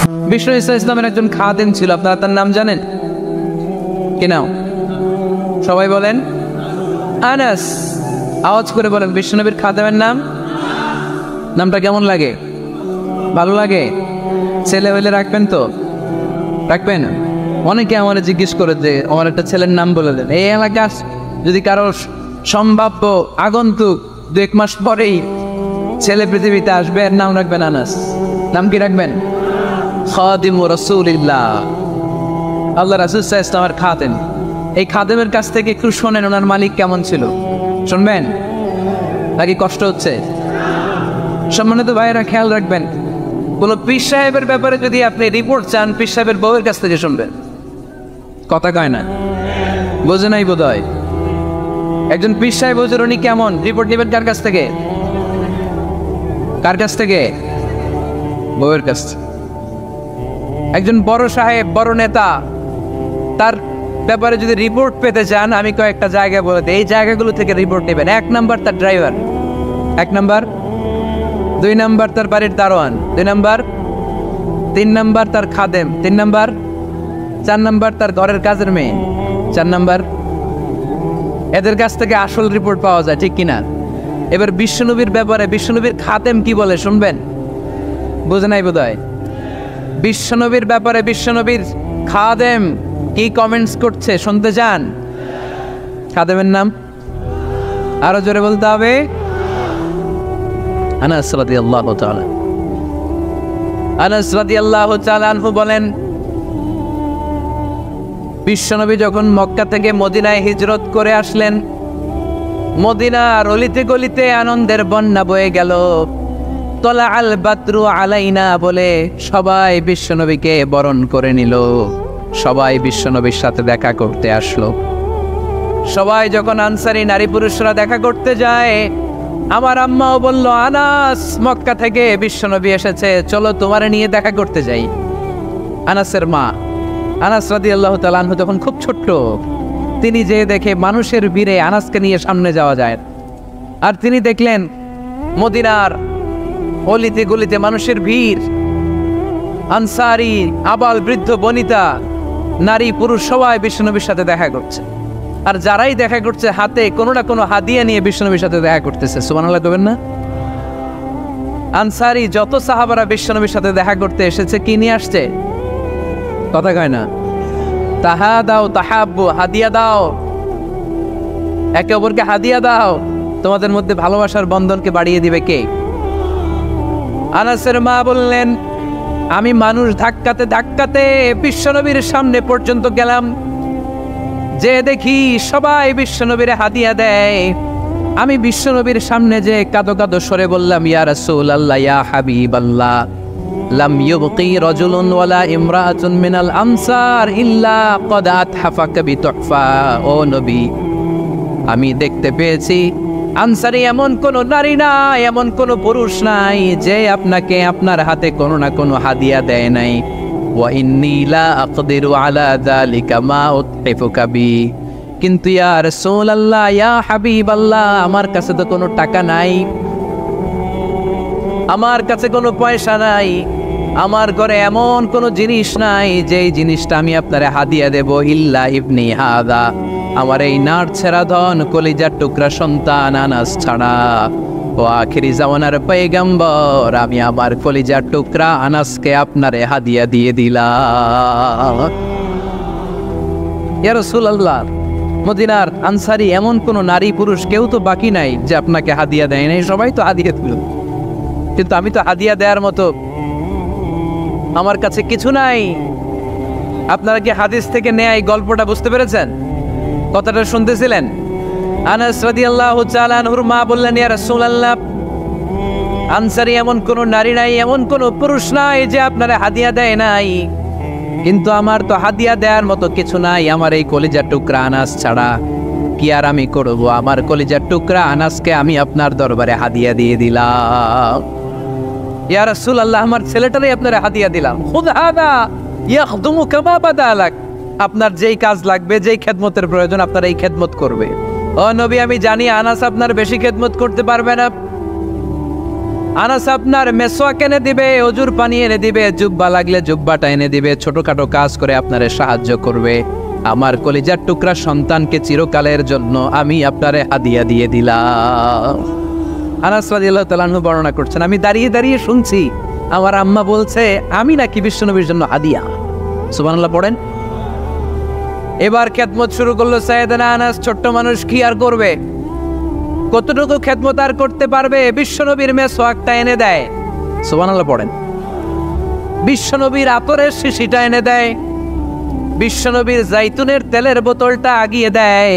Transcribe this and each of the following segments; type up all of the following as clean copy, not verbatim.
বিষ্ণু ঈসা ইসলামের একজন খাদেম ছিল, আপনারা তার নাম জানেন কি নাম? সবাই বলেন আনাস। আওয়াজ করে বলেন বিশ্বনবীর খাদেমের নাম। নামটা কেমন লাগে? ভালো লাগে? ছেলে হইলে রাখবেন তো? রাখবেন? অনেকে আমার জিজ্ঞেস করে যে আমার একটা ছেলের নাম বলে দেন। এই এলাকার যদি কারো সম্ভাব্য আগন্তুক 2-1 মাস পরেই ছেলে পৃথিবীতে আসবে, এর নাম রাখবেন আনাস। নাম কি রাখবেন? খাদিমু রাসূলিল্লাহ, আল্লাহ রাসূল সাল্লাল্লাহু আলাইহি ওয়াসাল্লামের খাদেম। এই খাদেমের কাছ থেকে একটু শোনেন ওনার মালিক কেমন ছিল, শুনবেন নাকি কষ্ট হচ্ছে? সম্মানিত ভাইয়েরা খেয়াল রাখবেন, কোন পীর সাহেবের ব্যাপারে যদি আপনি রিপোর্ট চান, পীর সাহেবের বউয়ের কাছ থেকে শুনবেন। কথা কয় না, বোঝে নাই বোধ হয়। একজন পীর সাহেব হুজুর উনি কেমন, রিপোর্ট নেবেন কার কাছ থেকে? কার কাছ থেকে? বউয়ের কাছ থেকে। একজন বড় সাহেব, বড় নেতা, তার ব্যাপারে যদি রিপোর্ট পেতে চান, আমি কয়েকটা জায়গা বলে দিই, এই জায়গাগুলো থেকে রিপোর্ট নেবেন। 1 নাম্বার তার ড্রাইভার, 1 নাম্বার। 2 নাম্বার তার বাড়ির দারোয়ান, 2 নাম্বার। 3 নাম্বার তার খাদেম, 3 নাম্বার। 4 নাম্বার তার ঘরের কাজের মেয়ে, 4 নাম্বার। এদের কাছ থেকে আসল রিপোর্ট পাওয়া যায়, ঠিক কিনা? এবার বিশ্বনবীর ব্যাপারে বিশ্বনবীর খাদেম কি বলে শুনবেন? বুঝে নাই বোধ হয়। বিশ্বনবীর ব্যাপারে বিশ্বনবীর খাদেম কি কমেন্টস করছে শুনতে চান? খাদেমের নাম আরো জোরে বলতে হবে। আনাস রাদিয়াল্লাহু তাআলা, আনাস রাদিয়াল্লাহু তাআলা আনহু বলেন, বিশ্বনবী যখন মক্কা থেকে মদিনায় হিজরত করে আসলেন, মদিনার অলিতে গলিতে আনন্দের বন্যা বয়ে গেল। তলা আল বাদরু আলাইনা বলে সবাই বিশ্বনবীকে বরণ করে নিল, সবাই বিশ্বনবীর সাথে দেখা করতে আসলো। সবাই যখন আনসারী নারী পুরুষরা দেখা করতে যায়, আমার আম্মাও বলল, আনাস মক্কা থেকে বিশ্বনবী এসেছে, চলো তোমারে নিয়ে দেখা করতে যাই। আনাসের মা আনাস রাদিয়াল্লাহু তাআলা আনহু তখন খুব ছোট্ট, তিনি যে দেখে মানুষের ভিড়ে আনাসকে নিয়ে সামনে যাওয়া যায়, আর তিনি দেখলেন মদিনার অলিতে গলিতে মানুষের ভিড়, আনসারী আবাল বৃদ্ধ বনিতা নারী পুরুষ সবাই বিশ্বনবীর সাথে দেখা করছে। আর যারাই দেখা করছে হাতে কোনো না কোনো হাদিয়া নিয়ে বিশ্বনবীর সাথে দেখা করতেছে। সুবহানাল্লাহ কবেন না? আনসারী যত সাহাবারা বিশ্বনবীর সাথে দেখা করতে এসেছে কি নিয়ে আসছে? কথা কয় না। তাহা দাও তাহাব্বু, হাদিয়া দাও, একে অপরকে হাদিয়া দাও, তোমাদের মধ্যে ভালোবাসার বন্ধনকে বাড়িয়ে দিবে কে? আনাসের মা বললেন, আমি মানুষ ধাক্কাতে ধাক্কাতে বিশ্বনবীর সামনে পর্যন্ত গেলাম, যে দেখি সবাই বিশ্বনবীরে হাদিয়া দেয়। আমি বিশ্বনবীর সামনে যে কাঁদো কাঁদো সরে বললাম, ইয়া রাসূলুল্লাহ ইয়া হাবিবাল্লাহ, লাম ইউবকি রাজুলুন ওয়ালা ইমরাআতুন মিনাল আনসার ইল্লা ক্বাদ আতহাফাকা বিতুহফা। ও নবী, আমি দেখতে পেয়েছি আনসারী এমন কোন নারী নাই, এমন কোন পুরুষ নাই যে আপনাকে আপনার হাতে কোনো না কোনো হাদিয়া দেয় নাই। ওয়া ইন্নী লা আকদিরু আলা যালিকা মা উতহিফুকা বি। কিন্তু ইয়া রাসূলুল্লাহ ইয়া হাবিবাল্লাহ, আমার কাছে তো কোনো টাকা নাই, আমার কাছে কোনো পয়সা নাই, আমার ঘরে এমন কোনো জিনিস নাই যেই জিনিসটা আমি আপনারে হাদিয়া দেব, ইল্লা ইবনি হাদা, আমার এই নার ছেড়া ধন কলিজার টুকরা সন্তান আনাস ছাড়া। ও আখিরি জামানার পয়গম্বর, আমি আমার কলিজার টুকরা আনাসকে আপনারে হাদিয়া দিয়ে দিলাম। ইয়া রাসূলুল্লাহ, মদিনার আনসারী এমন কোন নারী পুরুষ কেউ তো বাকি নাই যে আপনাকে হাদিয়া দেয় নাই, সবাই তো হাদিয়া দিল, কিন্তু আমি তো হাদিয়া দেওয়ার মতো আমার কাছে কিছু নাই। আপনারা কি হাদিস থেকে নেয়া এই গল্পটা বুঝতে পেরেছেন? কথাটা শুনতেছিলেন? আনাস রাদিয়াল্লাহু তাআলা আনহুর মা বললেন, ইয়া রাসূলুল্লাহ, আনসারী এমন কোন নারী নাই, এমন কোন পুরুষ নাই যে আপনারা হাদিয়া দেয় নাই, কিন্তু আমার তো হাদিয়া দেওয়ার মতো কিছু নাই আমার এই কলিজার টুকরা আনাস ছাড়া। কি আর আমি করব, আমার কলিজার টুকরা আনাসকে আমি আপনার দরবারে হাদিয়া দিয়ে দিলাম। ইয়া রাসূলুল্লাহ, আমার ছেলেটারই আপনারা হাদিয়া দিলাম। খুদ হাদা ইয়াখদুমু কামা বাদালাক, আপনার যেই কাজ লাগবে, যেই খেদমতের প্রয়োজন আপনার এই খেদমত করবে। ও নবী, আমি জানি আনাস আপনার বেশি খেদমত করতে পারবে না, আনাস আপনার মেসওয়াক এনে দিবে, অজুর পানি এনে দিবে, জুব্বা লাগলে জুব্বাটা এনে দিবে, ছোটখাটো কাজ করে আপনারে সাহায্য করবে। আমার কলিজার টুকরা সন্তানকে চিরকালের জন্য আমি আপনারে হাদিয়া দিয়ে দিলাম। আনাস রাদিয়াল্লাহু তাআলা আনহু বর্ণনা করছেন, আমি দাঁড়িয়ে দাঁড়িয়ে শুনছি আমার আম্মা বলছে আমি নাকি বিশ্বনবীর জন্য হাদিয়া। সুবহানাল্লাহ পড়েন। এবার খেদমত শুরু করলো সাইয়েদনা আনাস। ছোট্ট মানুষ কি আর করবে, কতটুকু খেদমত আর করতে পারবে? বিশ্বনবীর মেসওয়াকটা এনে দেয়। সুবহানাল্লাহ পড়েন। বিশ্বনবীর আতরের শিশিটা এনে দেয়, বিশ্বনবীর জাইতুনের তেলের বোতলটা আগিয়ে দেয়,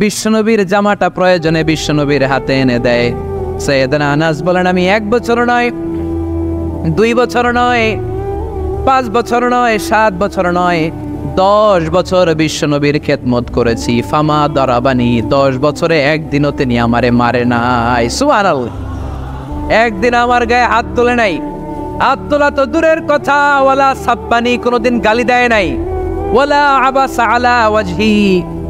বিশ্বনবীর জামাটা প্রয়োজনে বিশ্বনবীর হাতে এনে দেয়। সাইয়েদনা আনাস বলেন, আমি 1 বছর নয়, 2 বছর নয়, 5 বছর নয়, 7 বছর নয়, 10 বছর বিশ্বনবীর খেদমত করেছি। ফামা দারাবানি, 10 বছরে একদিনও তিনি আমারে মারে নাই। সুবহানাল্লাহ। একদিন আমার গায়ে হাত তোলে নাই, হাত তোলা তো দূরের কথা, ওয়ালা সাব্বানি, কোনোদিন গালি দেয় নাই, ওয়ালা আবাসা আলা ওয়াজহি,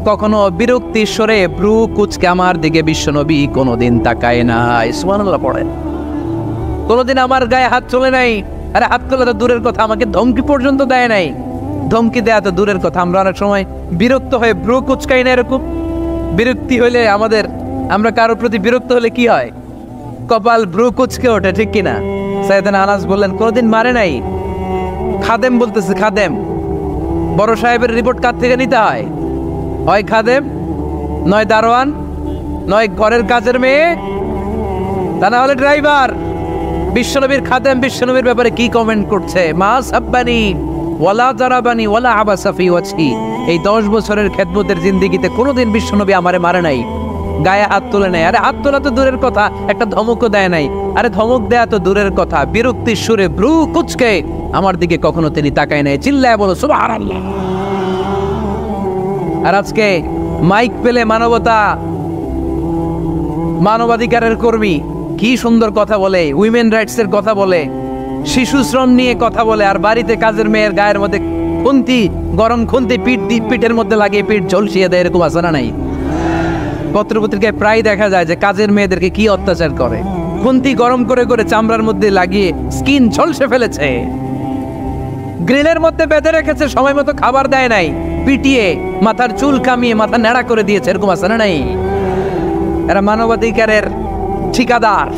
কখনো বিরক্তি স্বরে ভ্রু কুচকে আমার দিকে বিশ্বনবী কোনোদিন তাকায় নাই। সুবহানাল্লাহ পড়েন। কোনোদিন আমার গায়ে হাত তোলে নাই। আরে হাত তোলা তো দূরের কথা, আমাকে ধমকি পর্যন্ত দেয় নাই। ধমকি দেয়া তো দূরের কথা, আমরা অনেক সময় বিরক্ত হয়ে ভ্রু কুচকাই না। এরকম বিরক্তি হইলে আমরা কারোর প্রতি বিরক্ত হলে কি হয়? কপাল ভ্রু কুচকে ওঠে, ঠিক কিনা? সাইয়েদনা আনাস বললেন কোনোদিন মারে নাই। খাদেম বলতেছে, খাদেম, বড় সাহেবের রিপোর্ট কার থেকে নিতে হয়? হয় খাদেম, নয় দারোয়ান, নয় ঘরের কাজের মেয়ে, তা না হলে ড্রাইভার। বিশ্বনবীর খাদেম বিশ্বনবীর ব্যাপারে কি কমেন্ট করছে? মা সাব্বানি ওয়ালা জারাবানি ওয়ালা আবাসা ফি ওয়াজহি। এই 10 বছরের খেদমতের জিন্দেগিতে কোনোদিন বিশ্বনবী আমারে মারে নাই, গায়ে হাত তোলে নাই। আরে হাত তোলা তো দূরের কথা, একটা ধমকও দেয় নাই। আরে ধমক দেয়া তো দূরের কথা, বিরক্তির সুরে ভ্রু কুচকে আমার দিকে কখনো তিনি তাকায় নাই। চিল্লায় বলো সুবহানাল্লাহ। আর আজকে মাইক পেলে মানবতা, মানবাধিকারের কর্মী, কি সুন্দর কথা বলে, উইমেন রাইটস এর কথা বলে, শিশু শ্রম নিয়ে কথা বলে, আর বাড়িতে কাজের মেয়ের গায়ের মধ্যে খুন্তি, গরম খুন্তি পিঠের মধ্যে লাগিয়ে পিঠ ঝলসিয়ে দেয়। এরকম আছে না নাই? পত্রপত্রিকায় প্রায় দেখা যায় যে কাজের মেয়েদেরকে কি অত্যাচার করে। খুন্তি গরম করে করে চামড়ার মধ্যে লাগিয়ে স্কিন ঝলসে ফেলেছে, গ্রিলের মধ্যে বেঁধে রেখেছে, সময় মতো খাবার দেয় নাই, পিটিয়ে মাথার চুল কামিয়ে মাথা ন্যাড়া করে দিয়েছে। এরকম আছে না নাই? এরা মানবাধিকারের ঠিকাদার,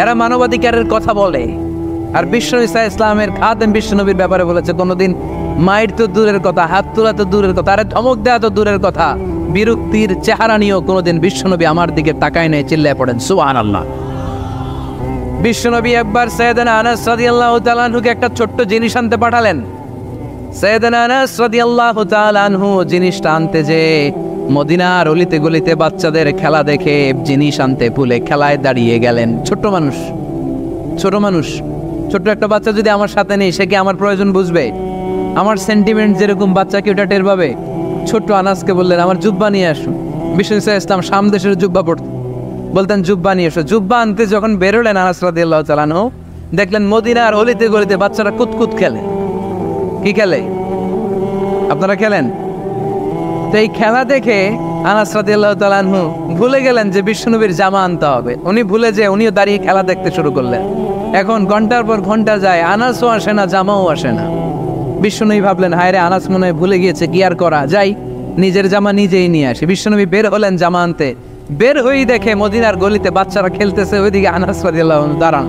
এরা মানবাধিকারের কথা বলে। আর বিশ্বনবী ইসলামের খাদেম বিশ্বনবীর ব্যাপারে বলেছে কোনোদিন মায়ের তো দূরের কথা, হাত তোলা তো দূরের কথা, আরে ধমক দেওয়া তো দূরের কথা, বিরক্তির চেহারা নিয়েও কোনোদিন বিশ্বনবী আমার দিকে তাকায় নাই। চিল্লায় পড়েন সুবহানাল্লাহ। বিশ্বনবী একবার সাইয়েদনা আনাস রাদিয়াল্লাহু তাআলা আনহুকে একটা ছোট্ট জিনিস আনতে পাঠালেন। সাইয়েদনা আনাস রাদিয়াল্লাহু তাআলা আনহু জিনিসটা আনতে যে মদিনার অলিতে গলিতে বাচ্চাদের খেলা দেখে জিনিস আনতে ভুলে খেলায় দাঁড়িয়ে গেলেন। ছোট্ট মানুষ, ছোট্ট একটা বাচ্চা যদি আমার সাথে নেই, সে কি আমার প্রয়োজন বুঝবে? আমার সেন্টিমেন্ট যেরকম, বাচ্চা কি ওটা টের পাবে? ছোট্ট আনাসকে বললেন আমার জুব্বা নিয়ে আসুন। বিষ্ণু ইসলাম শাম দেশের জুব্বা পড়তেন, বলতেন জুব্বা নিয়ে এসো। জুব্বা আনতে যখন বেরোলেন আনাস রাদিয়াল্লাহু তাআলা আনহু, দেখলেন মদিনার অলিতে গলিতে বাচ্চারা কুতকুত খেলে। কি খেলে? আপনারা খেলেন? তো এই খেলা দেখে আনাস রাদিয়াল্লাহু তাআলা আনহু ভুলে গেলেন যে বিশ্বনবীর জামা আনতে হবে। উনি ভুলে যে উনিও দাঁড়িয়ে খেলা দেখতে শুরু করলেন। এখন ঘন্টার পর ঘন্টা যায়, আনাসও আসে না, জামাও আসে না। বিশ্বনবী ভাবলেন হায় রে, আনাস মনে হয় ভুলে গিয়েছে, কি আর করা যায়, নিজের জামা নিজেই নিয়ে আসে। বিশ্বনবী বের হলেন জামা আনতে, বের হয়েই দেখে মদিনার গলিতে বাচ্চারা খেলতেছে, ওইদিকে আনাস রাদিয়াল্লাহু আনহু দাঁড়ান।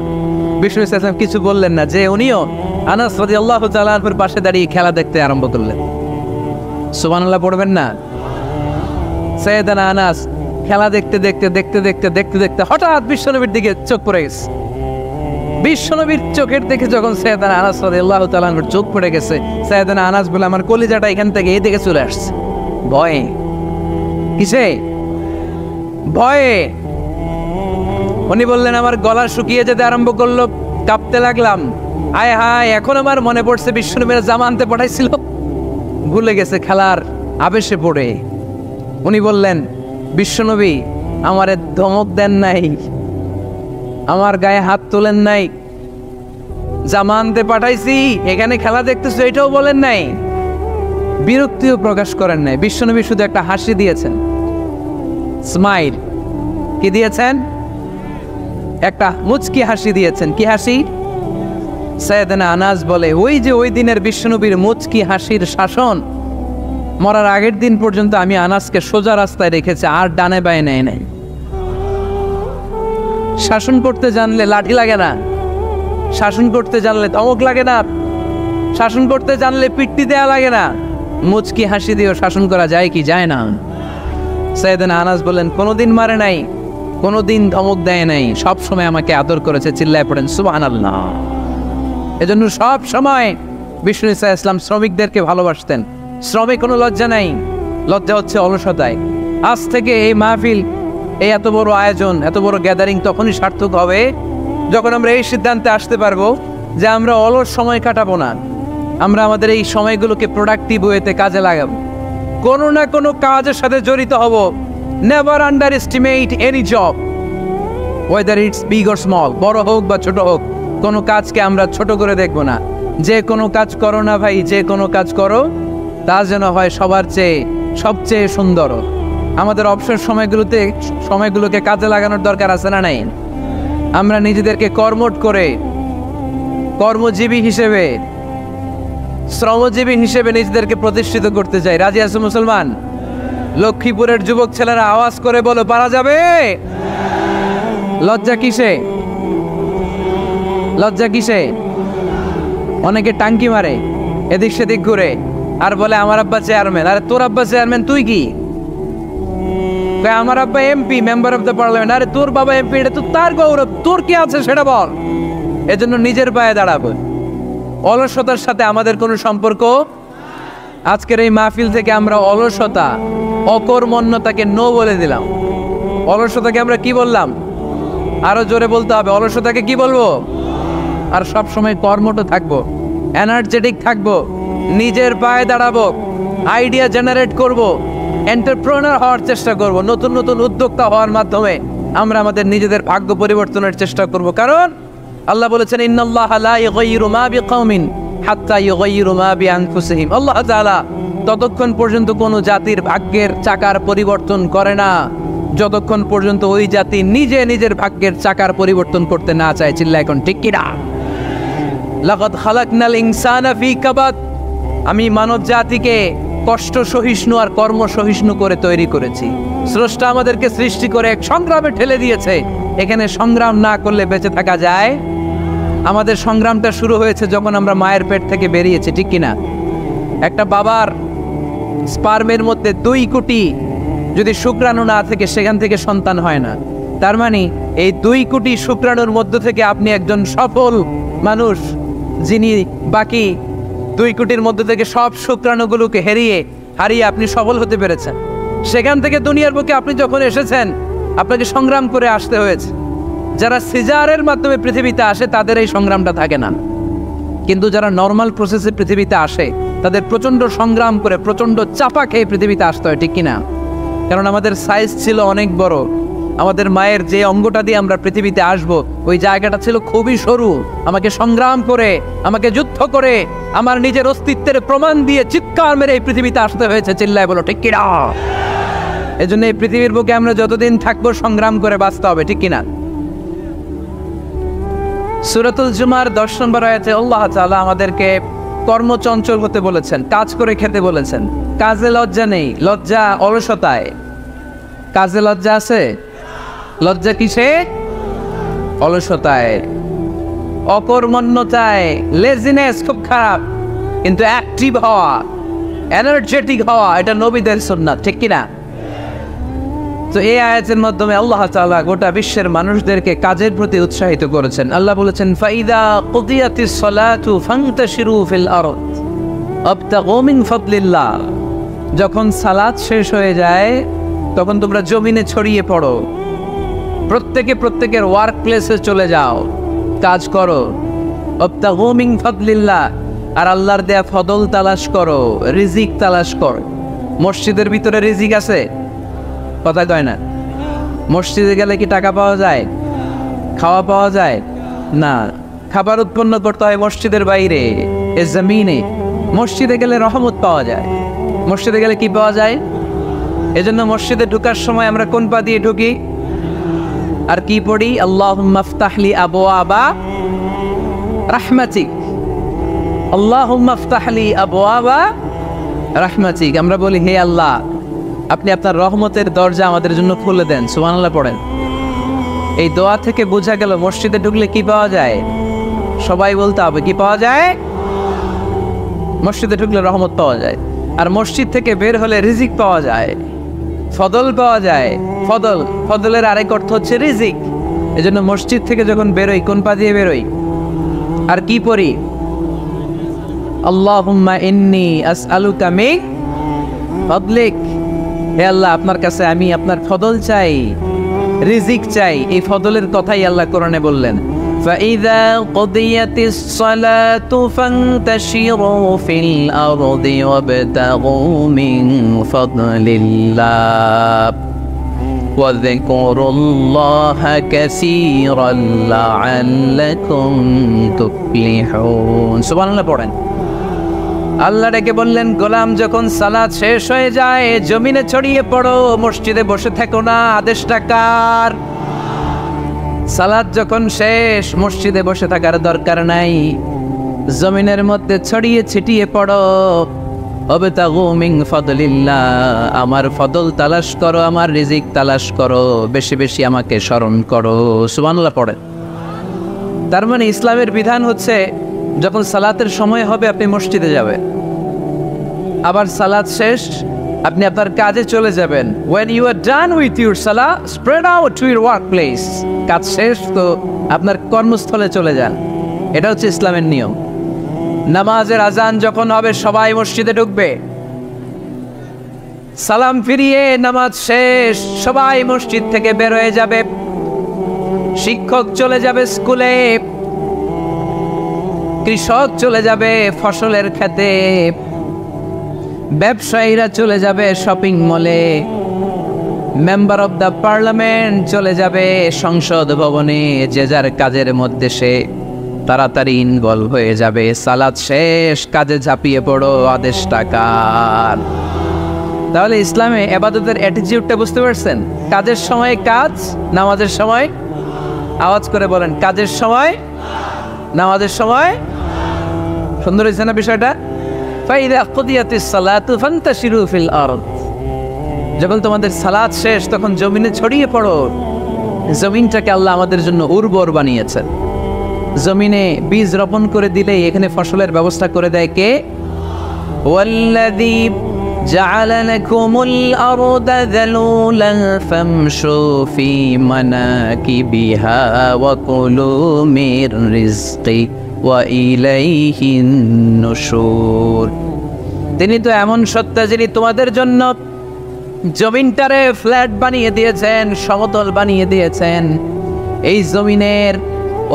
বিষ্ণু ইসলাম কিছু বললেন না, যে উনিও আনাস রাদিয়াল্লাহু তাআলা আনহুর পাশে দাঁড়িয়ে খেলা দেখতে আরম্ভ করলেন। সুবহানাল্লাহ পড়বেন না? সাইয়েদনা আনাস খেলা দেখতে দেখতে হঠাৎ বিশ্বনবীর দিকে চোখ পড়ে গেছে। বিশ্বনবীর চোখের দেখে যখন সাইয়েদনা আনাস রাদিয়াল্লাহু তাআলা আনহুর চোখ পড়ে গেছে, সাইয়েদনা আনাস বলে আমার কলিজাটা এখান থেকে এই দিকে চলে আসছে। ভয়ে, কিসে? ভয়ে। উনি বললেন আমার গলা শুকিয়ে যেতে আরম্ভ করলো, কাঁপতে লাগলাম। আয় হায়, এখন আমার মনে পড়ছে বিশ্বনবীর জামা আনতে পাঠাইছিল, ভুলে গেছে খেলার আবেশে পড়ে। উনি বললেন বিশ্বনবী আমারে ধমক দেন নাই, আমার গায়ে হাত তোলেন নাই, জামা আনতে পাঠাইছি, এখানে খেলা দেখতেছো এটাও বলেন নাই, বিরক্তিও প্রকাশ করেন নাই। বিশ্বনবী শুধু একটা হাসি দিয়েছেন, স্মাইল। কি দিয়েছেন? একটা মুচকি হাসি দিয়েছেন। কি হাসি? সাইয়েদনা আনাস বলে ওই যে ওই দিনের বিশ্বনবীর মুচকি হাসির শাসন মরার আগের দিন পর্যন্ত আমি আনাসকে সোজা রাস্তায় রেখেছি, আর ডানে বায়ে নেয় নাই। শাসন করতে জানলে লাঠি লাগে না, শাসন করতে জানলে ধমক লাগে না, শাসন করতে জানলে পিট্টি দেয়া লাগে না। মুচকি হাসি দিয়েও শাসন করা যায় কি যায় না? সাইয়েদনা আনাস বলেন কোনোদিন মারে নাই, কোনোদিন ধমক দেয় নাই, সব সময় আমাকে আদর করেছে। চিল্লায় পড়েন সুবহানাল্লাহ। এজন্য সব সময় বিষ্ণু ঈসা ইসলাম শ্রমিকদেরকে ভালোবাসতেন। শ্রমে কোনো লজ্জা নাই, লজ্জা হচ্ছে অলসতায়। আজ থেকে এই মাহফিল, এই এত বড় আয়োজন, এত বড় গ্যাদারিং তখনই সার্থক হবে যখন আমরা এই সিদ্ধান্তে আসতে পারবো যে আমরা অলস সময় কাটাবো না, আমরা আমাদের এই সময়গুলোকে প্রোডাক্টিভ ওয়েতে কাজে লাগাবো, কোনো না কোনো কাজের সাথে জড়িত হব। Never under estimate any job, whether it's big or small, বড় হোক বা ছোট হোক, কোনো কাজকে আমরা ছোট করে দেখবো না। যে কোনো কাজ করো না ভাই, যে কোনো কাজ করো তা যেন হয় সবার চেয়ে সবচেয়ে সুন্দর। আমাদের অবসর সময়গুলোকে কাজে লাগানোর দরকার আছে না নাই? আমরা নিজেদেরকে কর্মঠ করে কর্মজীবী হিসেবে, শ্রমজীবী হিসেবে নিজেদেরকে প্রতিষ্ঠিত করতে চাই। রাজি আছো মুসলমান? লক্ষ্মীপুরের যুবক ছেলেরা আওয়াজ করে বলো পারা যাবে? লজ্জা কিসে? লজ্জা কিসে? অনেকে টাঙ্কি মারে এদিক সেদিক ঘুরে আর বলে আমার আব্বা চেয়ারম্যান। আরে তোর আব্বা চেয়ারম্যান, তুই কি? আমার আব্বা MP, member of the parliament. আরে তোর বাবা এমপি, এটা তো তার গৌরব, তোর কি আছে সেটা বল। এজন্য নিজের পায়ে দাঁড়াবো। অলসতার সাথে আমাদের কোনো সম্পর্ক। আজকের এই মাহফিল থেকে আমরা অলসতা, অকর্মণ্যতাকে নো বলে দিলাম। অলসতাকে আমরা কি বললাম? আরো জোরে বলতে হবে, অলসতাকে কি বলবো? আর সব সময় কর্মঠ থাকবো, এনার্জেটিক থাকবো, নিজের পায়ে দাঁড়াবো, আইডিয়া জেনারেট করব, এন্টারপ্রেনার হওয়ার চেষ্টা করব। নতুন নতুন উদ্যোক্তা হওয়ার মাধ্যমে আমরা আমাদের নিজেদের ভাগ্য পরিবর্তনের চেষ্টা করব। কারণ আল্লাহ বলেছেন ইন্নাল্লাহা লা ইউগাইয়িরু মা বিকাওমিন হাত্তা ইউগাইয়িরু মা বিআনফুসিহিম। আল্লাহ তাআলা ততক্ষণ পর্যন্ত কোনো জাতির ভাগ্যের চাকার পরিবর্তন করে না যতক্ষণ পর্যন্ত ওই জাতি নিজে নিজের ভাগ্যের চাকার পরিবর্তন করতে না চায়। চিল্লায় এখন ঠিক কিনা? লাকাদ খালাকনাল ইনসানা ফি কাবাদ। আমি মানব জাতিকে কষ্ট সহিষ্ণু আর কর্ম সহিষ্ণু করে তৈরি করেছি। স্রষ্টা আমাদেরকে সৃষ্টি করে এক সংগ্রামে ঠেলে দিয়েছে। এখানে সংগ্রাম না করলে বেঁচে থাকা যায়? আমাদের সংগ্রামটা শুরু হয়েছে যখন আমরা মায়ের পেট থেকে বেরিয়েছি, ঠিক কিনা? একটা বাবার স্পার্মের মধ্যে 2 কোটি যদি শুক্রাণু না থেকে সেখান থেকে সন্তান হয় না। তার মানে এই 2 কোটি শুক্রাণুর মধ্য থেকে আপনি একজন সফল মানুষ, যিনি বাকি 2 কোটির মধ্য থেকে সব শুক্রাণুগুলোকে হারিয়ে আপনি সফল হতে পেরেছেন। সেখান থেকে দুনিয়ার বুকে আপনি যখন এসেছেন আপনাকে সংগ্রাম করে আসতে হয়েছে। যারা সিজারের মাধ্যমে পৃথিবীতে আসে তাদের এই সংগ্রামটা থাকে না, কিন্তু যারা নর্মাল প্রসেসে পৃথিবীতে আসে তাদের প্রচণ্ড সংগ্রাম করে প্রচণ্ড চাপা খেয়ে পৃথিবীতে আসতে হয়, ঠিক কিনা? কারণ আমাদের সাইজ ছিল অনেক বড়। আমাদের মায়ের যে অঙ্গটা দিয়ে আমরা পৃথিবীতে আসব ওই জায়গাটা ছিল খুবই সরু। আমাকে সংগ্রাম করে, আমাকে যুদ্ধ করে, আমার নিজের অস্তিত্বের প্রমাণ দিয়ে চিৎকার মেরে এই পৃথিবীতে আসতে হয়েছে। চিল্লায় বলো ঠিক কিনা? এজন্য এই পৃথিবীর বুকে আমরা যতদিন থাকবো সংগ্রাম করে বাঁচতে হবে, ঠিক কিনা? সূরাতুল জুমার 10 নম্বর আয়াতে আল্লাহ তাআলা আমাদেরকে কর্মচঞ্চল হতে বলেছেন, কাজ করে খেতে বলেছেন। কাজে লজ্জা নেই, লজ্জা অলসতায়। কাজে লজ্জা আছে? লজ্জা কিসে? অলসতায়, অকর্মণ্যতায়। লেজিনেস খুব খারাপ, কিন্তু অ্যাক্টিভ হওয়া, এনার্জেটিক হওয়া এটা নবীদের সুন্নাত, ঠিক কিনা? তো এই আয়াতের মাধ্যমে আল্লাহ তাআলা গোটা বিশ্বের মানুষদেরকে কাজের প্রতি উৎসাহিত করেছেন। আল্লাহ বলেছেন ফাইদা কুদিয়াতিস সালাতু ফান্তাশিরু ফিল আরদ আবতাগু মিন ফাদলিল্লাহ। যখন সালাত শেষ হয়ে যায় তখন তোমরা জমিনে ছড়িয়ে পড়ো, প্রত্যেকের ওয়ার্ক প্লেসে চলে যাও, কাজ করো। আবতাগু মিন ফাদলিল্লাহ, আর আল্লাহর দেয়া ফদল তালাশ করো, রিজিক তালাশ করো। মসজিদের ভিতরে রিজিক আছে? কথা কয় না। মসজিদে গেলে কি টাকা পাওয়া যায়? খাওয়া পাওয়া যায় না। খাবার উৎপন্ন করতে হয় মসজিদের বাইরে, এ জমিনে। মসজিদে গেলে রহমত পাওয়া যায়। মসজিদে গেলে কি পাওয়া যায়? এজন্য মসজিদে ঢোকার সময় আমরা কোন পা দিয়ে ঢুকি? আর কি পড়ি? আল্লাহুম্মা ইফতাহলি আবওয়াবা রাহমাতিক, আল্লাহুম্মা ইফতাহলি আবওয়াবা রাহমাতিক। আমরা বলি, হে আল্লাহ, আপনি আপনার রহমতের দরজা আমাদের জন্য খুলে দেন। সুবহানাল্লাহ পড়েন। এই দোয়া থেকে বোঝা গেল মসজিদে ঢুকলে কি পাওয়া যায়? সবাই বলতে হবে, কি পাওয়া যায়? মসজিদে ঢুকলে রহমত পাওয়া যায়, আর মসজিদ থেকে বের হলে রিজিক পাওয়া যায়, ফদল পাওয়া যায়। ফদল, ফদলের আরেক অর্থ হচ্ছে রিজিক। এজন্য মসজিদ থেকে যখন বেরোই কোন পা দিয়ে বেরোই? আর কি পড়ি? আল্লাহুম্মা ইন্নী আসআলুকা মিন ফাদলিক, হে আল্লাহ, আপনার কাছে আমি আপনার ফদল চাই, রিজিক চাই। এই ফদলের কথাই আল্লাহ কোরআনে বললেন, فَإِذَا قُضِيَتِ الصَّلَاةُ فَانْتَشِرُوا فِي الْأَرْضِ وَابْتَغُوا مِنْ فَضْلِ اللَّهِ وَاذْكُرُوا اللَّهَ كَثِيرًا لَعَلَّكُمْ تُفْلِحُونَ। সুবহানাল্লাহ পড়েন। আল্লাহ ডেকে বললেন, গোলাম, যখন সালাত শেষ হয়ে যায় জমিনে ছড়িয়ে পড়ো, মসজিদে বসে থেকো না। আদেশটা কার? সালাত যখন শেষ মসজিদে বসে থাকার দরকার নাই, জমিনের মধ্যে ছড়িয়ে ছিটিয়ে পড়ো। ওয়াবতাগু মিন ফাদলিল্লাহ, আমার ফদল তালাশ করো, আমার রিজিক তালাশ করো, বেশি বেশি আমাকে স্মরণ করো। সুবহানাল্লাহ পড়েন। তার মানে ইসলামের বিধান হচ্ছে, যখন সালাতের সময় হবে আপনি মসজিদে যাবেন, আবার সালাত শেষ আপনি আপনার কাজে চলে যাবেন। when you are done with your salah, spread out to your workplace, কাজ শেষ তো আপনার কর্মস্থলে চলে যান। এটা হচ্ছে ইসলামের নিয়ম। নামাজের আজান যখন হবে সবাই মসজিদে ঢুকবে, সালাম ফিরিয়ে নামাজ শেষ সবাই মসজিদ থেকে বের হয়ে যাবে। শিক্ষক চলে যাবে স্কুলে, কৃষক চলে যাবে ফসলের খেতে, ব্যবসায়ীরা চলে যাবে শপিং মলে, মেম্বার অব দ্য পার্লামেন্ট চলে যাবে সংসদ ভবনে। যে যার কাজের মধ্যে সে তাড়াতাড়ি ইনভলভ হয়ে যাবে। সালাত শেষ, কাজে ঝাঁপিয়ে পড়ো। আদেশটা কার? তাহলে ইসলামে ইবাদতের অ্যাটিটিউডটা বুঝতে পারছেন? কাজের সময় কাজ, নামাজের সময়, আওয়াজ করে বলেন, কাজের সময়, নামাজের সময়। সুন্দর হয়েছে না বিষয়টা? ফাইদা কুদিয়াতিস সালাতু ফান্তাশিরু ফিল আরদ, যখন তোমাদের সালাত শেষ তখন জমিনে ছড়িয়ে পড়ো। জমিনটাকে আল্লাহ আমাদের জন্য উর্বর বানিয়েছেন। জমিনে বীজ রোপণ করে দিলেই এখানে ফসলের ব্যবস্থা করে দেয় কে? ওয়াল্লাযী জাআলা লাকুমুল আরদা যালুলান ফামশু ফি মানাকিবিহা ওয়া কুলু মির রিজকি ওয়া ইলাইহিন নুশুর। তিনি তো এমন সত্তা যিনি তোমাদের জন্য জমিনটারে ফ্ল্যাট বানিয়ে দিয়েছেন, সমতল বানিয়ে দিয়েছেন। এই জমিনের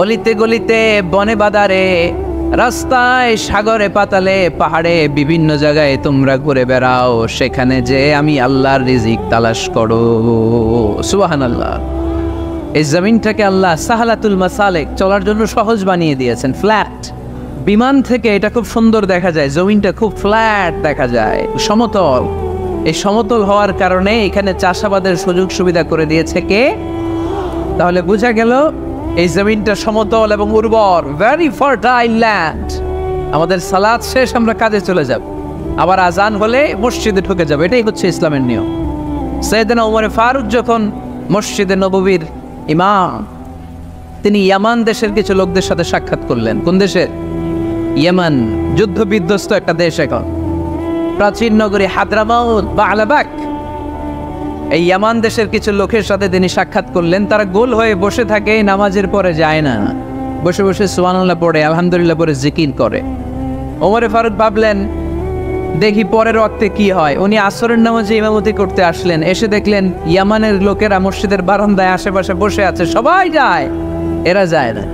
অলিতে গলিতে, বনে বাদারে, রাস্তায়, সাগরে, পাতালে, পাহাড়ে, বিভিন্ন জায়গায় তোমরা ঘুরে বেড়াও, সেখানে যে আমি আল্লাহর রিজিক তালাশ করো। সুবহানাল্লাহ। এই জমিনটাকে আল্লাহ সাহালাতুল মাসালেক, চলার জন্য সহজ বানিয়ে দিয়েছেন, ফ্ল্যাট। বিমান থেকে এটা খুব সুন্দর দেখা যায়, জমিনটা খুব ফ্ল্যাট দেখা যায়, সমতল। এই সমতল হওয়ার কারণে এখানে চাষাবাদের সুযোগ সুবিধা করে দিয়েছে কে? তাহলে বোঝা গেল এই জমিনটা সমতল এবং উর্বর, ভেরি ফার্টাইল ল্যান্ড। আমাদের সালাত শেষ আমরা কাজে চলে যাব, আবার আজান হলে মসজিদে ঢুকে যাব। এটাই হচ্ছে ইসলামের নিয়ম। সাইয়েদনা ওমর ফারুক যখন মসজিদে নববীর ইমাম, তিনি ইয়ামান দেশের কিছু লোকদের সাথে সাক্ষাৎ করলেন। কোন দেশের? ইয়ামান, যুদ্ধ বিধ্বস্ত একটা দেশ এখন। প্রাচীন নগরী হাদরামাউত বা আলাবাক, এই ইয়ামান দেশের কিছু লোকের সাথে তিনি সাক্ষাৎ করলেন। তারা গোল হয়ে বসে থাকে, নামাজের পরে যায় না, বসে বসে সুবহানাল্লাহ পড়ে, আলহামদুলিল্লাহ পড়ে জিকির করে। ওমরে ফারুক ভাবলেন দেখি পরের ওয়াক্তে কি হয়। উনি আসরের নামাজে ইমামতি করতে আসলেন, এসে দেখলেন ইয়ামানের লোকেরা মসজিদের বারান্দায় আশেপাশে বসে আছে, সবাই যায়, এরা যায় না।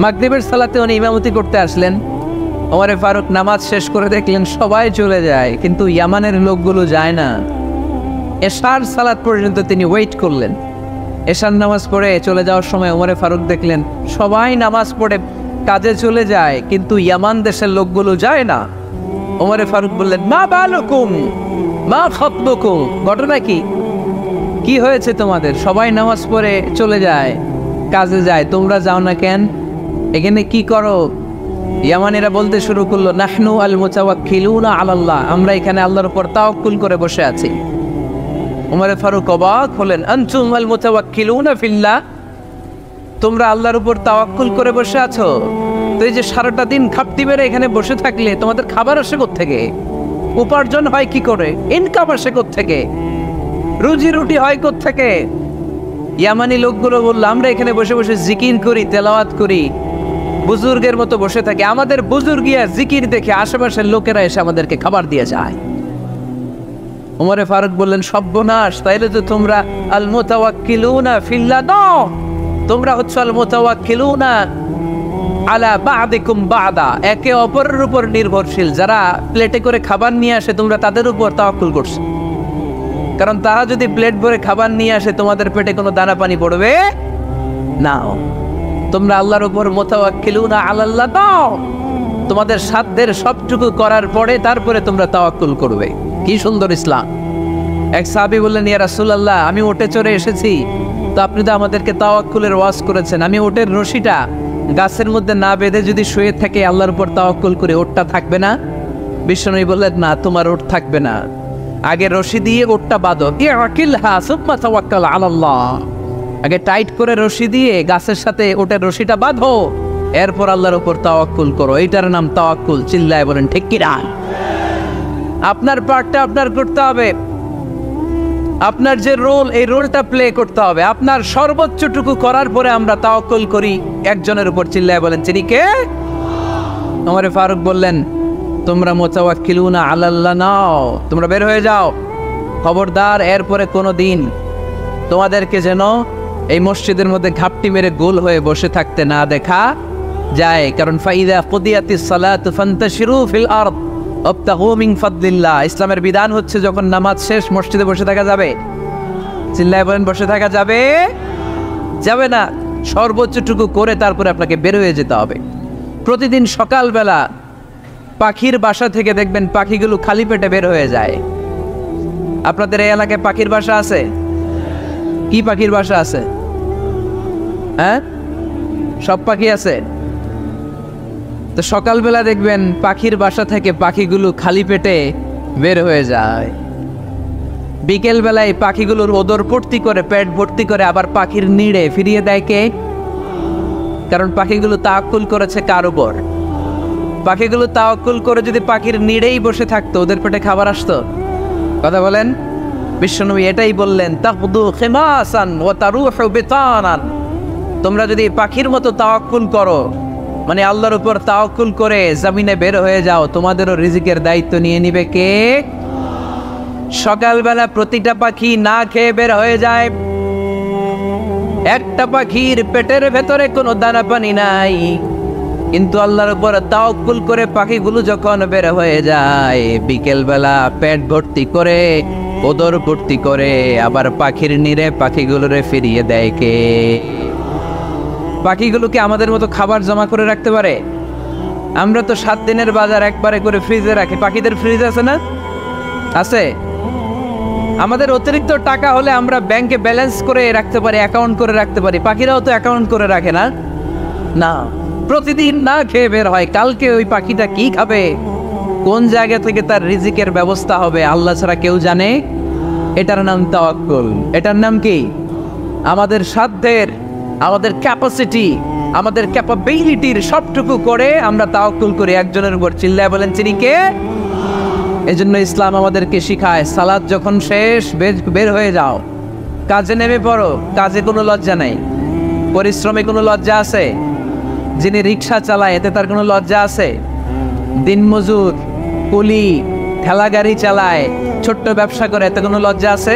মাগরিবের সালাতে উনি ইমামতি করতে আসলেন, ওমরে ফারুক নামাজ শেষ করে দেখলেন সবাই চলে যায়, কিন্তু ইয়ামানের লোকগুলো যায় না। এশার সালাত পর্যন্ত তিনি ওয়েট করলেন। এশার নামাজ পড়ে চলে যাওয়ার সময় ওমরে ফারুক দেখলেন সবাই নামাজ পড়ে কাজে চলে যায়, কিন্তু ইয়ামান দেশের লোকগুলো যায় না। ওমরে ফারুক বললেন, মা বালুকুম মা খাতবুকুম, ঘটনা কি? কি হয়েছে তোমাদের? সবাই নামাজ পড়ে চলে যায়, কাজে যায়, তোমরা যাও না কেন? এখানে কি করো? ইয়ামানিরা বলতে শুরু করলো, নাহনু আল মুতাওয়াক্কিলুনা আলাল্লাহ, আমরা এখানে আল্লাহর উপর তাওয়াক্কুল করে বসে আছি। উমরে ফারুক অবাক হলেন, আনতুম আল মুতাওয়াক্কিলুনা ফিল্লাহ, তোমরা আল্লাহর উপর তাওয়াক্কুল করে বসে আছো? তো এই যে সারাটা দিন খাপটি মেরে এখানে বসে থাকলে তোমাদের খাবার আসে কোত্থেকে? উপার্জন হয় কি করে? ইনকাম আসে কোত্থেকে? রুজি রুটি হয় কোত্থেকে? ইয়ামানি লোকগুলো বললো, আমরা এখানে বসে বসে জিকির করি, তেলাওয়াত করি, বুজুর্গের মতো বসে থাকি। আমাদের বুজুর্গিয়া জিকির দেখে আশেপাশের লোকেরা এসে আমাদেরকে খাবার দিয়ে যায়। উমরে ফারুক বললেন, সর্বনাশ, তাইলে তো তোমরা আল মুতাওয়াক্কিলুনা ফিল্লাহ নও, তোমরা হচ্ছে আল মুতাওয়াক্কিলুনা আলা বা'দিকুম বা'দা, একে অপরের উপর নির্ভরশীল। যারা প্লেটে করে খাবার নিয়ে আসে তোমরা তাদের উপর তাওয়াক্কুল করছো, কারণ তারা যদি প্লেট ভরে খাবার নিয়ে আসে তোমাদের পেটে কোনো দানা পানি পড়বে না। তোমরা আল্লাহর উপর মুতাওয়াক্কিলুনা আলাল্লাহ নও, তোমাদের সাধ্যের সবটুকু করার পরে তারপরে তোমরা তাওয়াক্কুল করবে। কি সুন্দর ইসলাম! এক সাহাবী বললেন, ইয়া রাসূলুল্লাহ, আমি উটে চড়ে এসেছি, তো আপনি তো আমাদেরকে তাওয়াক্কুলের ওয়াজ করেছেন, আমি উটের রশিটা গাছের মধ্যে না বেঁধে যদি শুয়ে থাকে আল্লাহর উপর তাওয়াক্কুল করে, উটটা থাকবে না? বিশ্বনবী বললেন, না, তোমার উট থাকবে না, আগে রশি দিয়ে উটটা বাঁধো, ইয়াকিলহা সুম্মা তাওয়াক্কাল আলাল্লাহ, আগে টাইট করে রশি দিয়ে গাছের সাথে উটের রশিটা বাঁধো, এরপর আল্লাহর উপর তাওয়াক্কুল করো। এইটার নাম তাওয়াক্কুল। চিল্লায় বলেন ঠিক কি না? আপনার পার্টটা আপনার করতে হবে, আপনার যে রোল, এই রোলটা প্লে করতে হবে। আপনার সর্বোচ্চটুকু করার পরে আমরা তাওয়াক্কুল করি একজনের উপর। চিল্লায় বলেন তিনি কে? ওমর ফারুক বললেন, তোমরা মুতাওয়াক্কিলুনা আলাল্লাহ নাও, তোমরা বের হয়ে যাও, খবরদার এরপরে কোনো দিন তোমাদেরকে যেন এই মসজিদের মধ্যে ঘাপটি মেরে গোল হয়ে বসে থাকতে না দেখা যায়। কারণ ফাইদা কুদিয়াতিস সালাতু ফান্তাশিরু ফিল আরদ ওয়াবতাগু মিন ফাদলিল্লাহ, ইসলামের বিধান হচ্ছে যখন নামাজ শেষ মসজিদে বসে থাকা যাবে? চিল্লায় বলেন বসে থাকা যাবে? যাবে না। সর্বোচ্চটুকু করে তারপরে আপনাকে বের হয়ে যেতে হবে। প্রতিদিন সকালবেলা পাখির বাসা থেকে দেখবেন পাখিগুলো খালি পেটে বের হয়ে যায়। আপনাদের এই এলাকায় পাখির বাসা আছে? কি পাখির বাসা আছে? হ্যাঁ, সব পাখি আছে। তো সকালবেলা দেখবেন পাখির বাসা থেকে পাখিগুলো খালি পেটে বের হয়ে যায়। বিকেল বেলায় পাখিগুলোর ওদর ভর্তি করে, পেট ভর্তি করে আবার পাখির নিড়ে ফিরিয়ে দেয় কে? কারণ পাখিগুলো তাওয়াক্কুল করেছে কার উপর? পাখিগুলো তাওয়াক্কুল করে যদি পাখির নিড়েই বসে থাকতো, ওদের পেটে খাবার আসতো? কথা বলেন। বিশ্বনবী এটাই বললেন, তাকদু খিমাসান ওয়া তারুহু বিতানান, তোমরা যদি পাখির মতো তাওয়াক্কুল করো, মানে আল্লাহর উপর তাওয়াক্কুল করে জমিনে বের হয়ে যাও, তোমাদেরও রিজিকের দায়িত্ব নিয়ে নিবে কে? সকালবেলা প্রতিটা পাখি না খেয়ে বের হয়ে যায়। একটা পাখির পেটের ভেতরে কোনো দানা পানি নাই, কিন্তু আল্লাহর উপর তাওয়াক্কুল করে পাখিগুলো যখন বের হয়ে যায়, বিকেল বেলা পেট ভর্তি করে, ওদর ভর্তি করে আবার পাখির নিরে পাখিগুলোরে ফিরিয়ে দেয় কে? পাখিগুলোকে আমাদের মতো খাবার জমা করে রাখতে পারে? আমরা তো 7 দিনের বাজার একবারে করে ফ্রিজে রাখি। পাখিদের ফ্রিজ আছে না? আছে। আমাদের অতিরিক্ত টাকা হলে আমরা ব্যাংকে ব্যালেন্স করে রাখতে পারি, অ্যাকাউন্ট করে রাখতে পারি। পাখিরাও তো অ্যাকাউন্ট করে রাখে না? না, প্রতিদিন না খেয়ে বের হয়। কালকে ওই পাখিটা কি খাবে, কোন জায়গা থেকে তার রিজিকের ব্যবস্থা হবে আল্লাহ ছাড়া কেউ জানে। এটার নাম তাওয়াক্কুল। এটার নাম কি? আমাদের সাধ্যের, আমাদের ক্যাপাসিটি, আমাদের ক্যাপাবিলিটির সবটুকু করে আমরা তাওয়াক্কুল করি একজনের উপর। চিল্লায় বলেন তিনি কে? এজন্য ইসলাম আমাদেরকে শিখায়, সালাত যখন শেষ বের হয়ে যাও, কাজে নেমে পড়ো। কাজে কোনো লজ্জা নাই, পরিশ্রমে কোনো লজ্জা আছে? যিনি রিক্সা চালায় এতে তার কোনো লজ্জা আছে? দিনমজুর, কুলি, ঠেলা গাড়ি চালায়, ছোট্ট ব্যবসা করে, এতে কোনো লজ্জা আছে?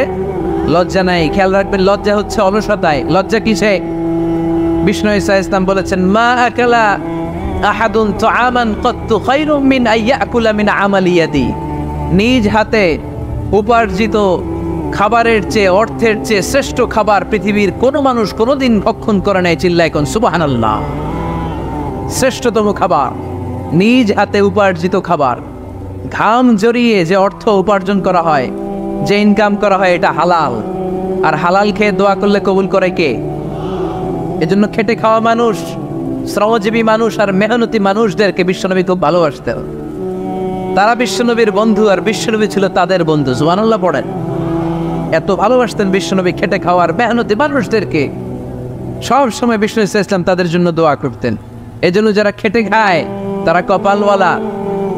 লজ্জা নাই। খেয়াল রাখবেন, লজ্জা হচ্ছে অলসতায়। লজ্জা কিসে? বিষ্ণু ঈসা ইসলাম বলেছেন, মা আকালা আহাদুন তুআমান কত্তু খায়রুম মিন আইয়াকুলা মিন আমালি ইয়াদি, নিজ হাতে উপার্জিত খাবারের চেয়ে, অর্থের চেয়ে শ্রেষ্ঠ খাবার পৃথিবীর কোনো মানুষ কোনোদিন ভক্ষণ করে নাই। চিল্লায় কোন সুবহানাল্লাহ। শ্রেষ্ঠতম খাবার নিজ হাতে উপার্জিত খাবার। ঘাম জড়িয়ে যে অর্থ উপার্জন করা হয়, যে ইনকাম করা হয়, এটা হালাল। আর হালাল খেয়ে দোয়া করলে কবুল করে কে? এজন্য খেটে খাওয়া মানুষ, শ্রমজীবী মানুষ আর মেহনতি মানুষদেরকে বিশ্বনবী খুব ভালোবাসতেন। তারা বিশ্বনবীর বন্ধু আর বিশ্বনবী ছিল তাদের বন্ধু। সুবহানাল্লাহ পড়েন। এত ভালোবাসতেন বিশ্বনবী খেটে খাওয়ার মেহনতি মানুষদেরকে। সব সময় বিষ্ণু ইসলাম তাদের জন্য দোয়া করতেন। এজন্য যারা খেটে খায় তারা কপালওয়ালা,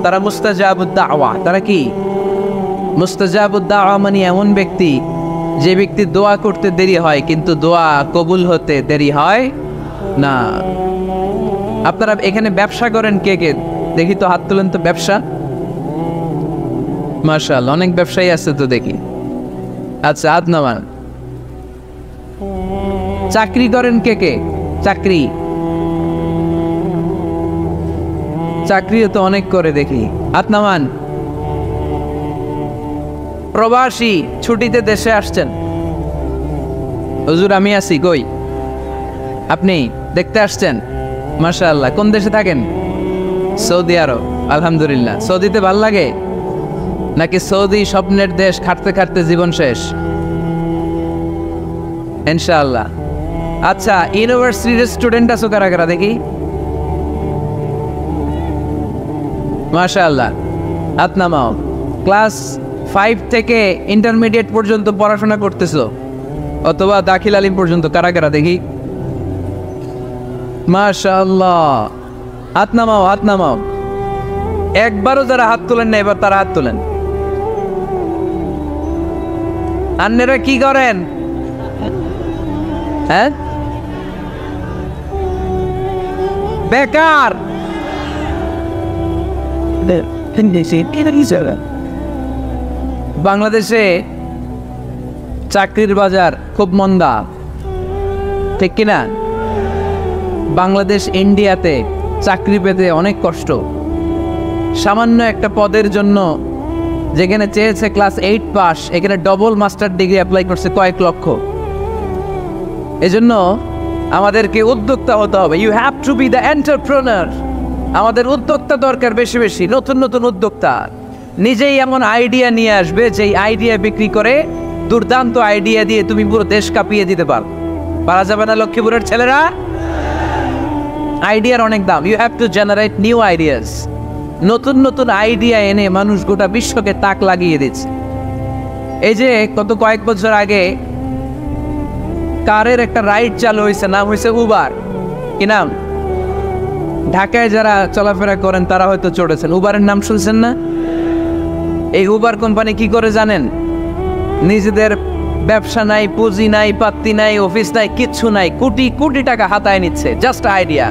তারা মুস্তাজাবুদ দাওয়া। তারা কি? মুস্তাজাবুদ দাওয়া মানে এমন ব্যক্তি যে ব্যক্তি দোয়া করতে দেরি হয় কিন্তু দোয়া কবুল হতে দেরি হয় না। আপনারা এখানে ব্যবসা করেন কে কে? দেখি তো, হাত তুলেন তো। ব্যবসা, মাশাআল্লাহ, অনেক ব্যবসায়ী আছে তো দেখি। আচ্ছা, হাত নামান। চাকরি করেন কে কে? চাকরি, চাকরিও তো অনেক করে দেখি, হাত নামান। প্রবাসী, ছুটিতে দেশে আসছেন। হুজুর আমি আছি, কই? আপনি দেখতে আসছেন? মাশাআল্লাহ। কোন দেশে থাকেন? সৌদি আরব। আলহামদুলিল্লাহ। সৌদিতে ভাল লাগে নাকি সৌদি স্বপ্নের দেশ, খাটতে খাটতে জীবন শেষ? ইনশাআল্লাহ। আচ্ছা, ইউনিভার্সিটির স্টুডেন্ট আছো কারা কারা দেখি? মাশাআল্লাহ, হাত নামাও। ক্লাস 5 থেকে ইন্টারমিডিয়েট পর্যন্ত পড়াশোনা করতেছো অথবা দাখিল আলিম পর্যন্ত, কারা কারা দেখি? মাশাআল্লাহ, হাত নামাও, হাত নামাও। একবারও যারা হাত তোলেন না এবার তারা হাত তোলেন। আন্নেরা কি করেন? হ্যাঁ, বেকার। বাংলাদেশে চাকরির বাজার খুব মন্দা, ঠিক কিনা? বাংলাদেশ ইন্ডিয়াতে চাকরি পেতে অনেক কষ্ট। সামান্য একটা পদের জন্য যেখানে চেয়েছে ক্লাস 8 পাস, এখানে ডবল মাস্টার ডিগ্রি অ্যাপ্লাই করছে কয়েক লক্ষ। এজন্য আমাদেরকে উদ্যোক্তা হতে হবে। You have to be the entrepreneur. আমাদের উদ্যোক্তা দরকার, বেশি বেশি নতুন নতুন উদ্যোক্তা। নিজেই এমন আইডিয়া নিয়ে আসবে যেই আইডিয়া বিক্রি করে দুর্দান্ত আইডিয়া দিয়ে তুমি পুরো দেশ কাঁপিয়ে দিতে পারা যাবে না লক্ষ্মীপুরের ছেলেরা? আইডিয়ার অনেক দাম। You have to generate new ideas. নতুন নতুন আইডিয়া এনে মানুষ গোটা বিশ্বকে তাক লাগিয়ে দিচ্ছে। এই যে কত কয়েক বছর আগে কারের একটা রাইড চালু হয়েছে, নাম হয়েছে উবার। কি নাম? ঢাকায় যারা চলাফেরা করেন তারা হয়তো চড়েছেন। উবারের নাম শুনছেন না? এই উবার কোম্পানি কি করে জানেন? নিজেদের ব্যবসা নাই, পুঁজি নাই, পাত্তি নাই, অফিস নাই, কিচ্ছু নাই, কোটি কোটি টাকা হাতায় নিচ্ছে। Just idea,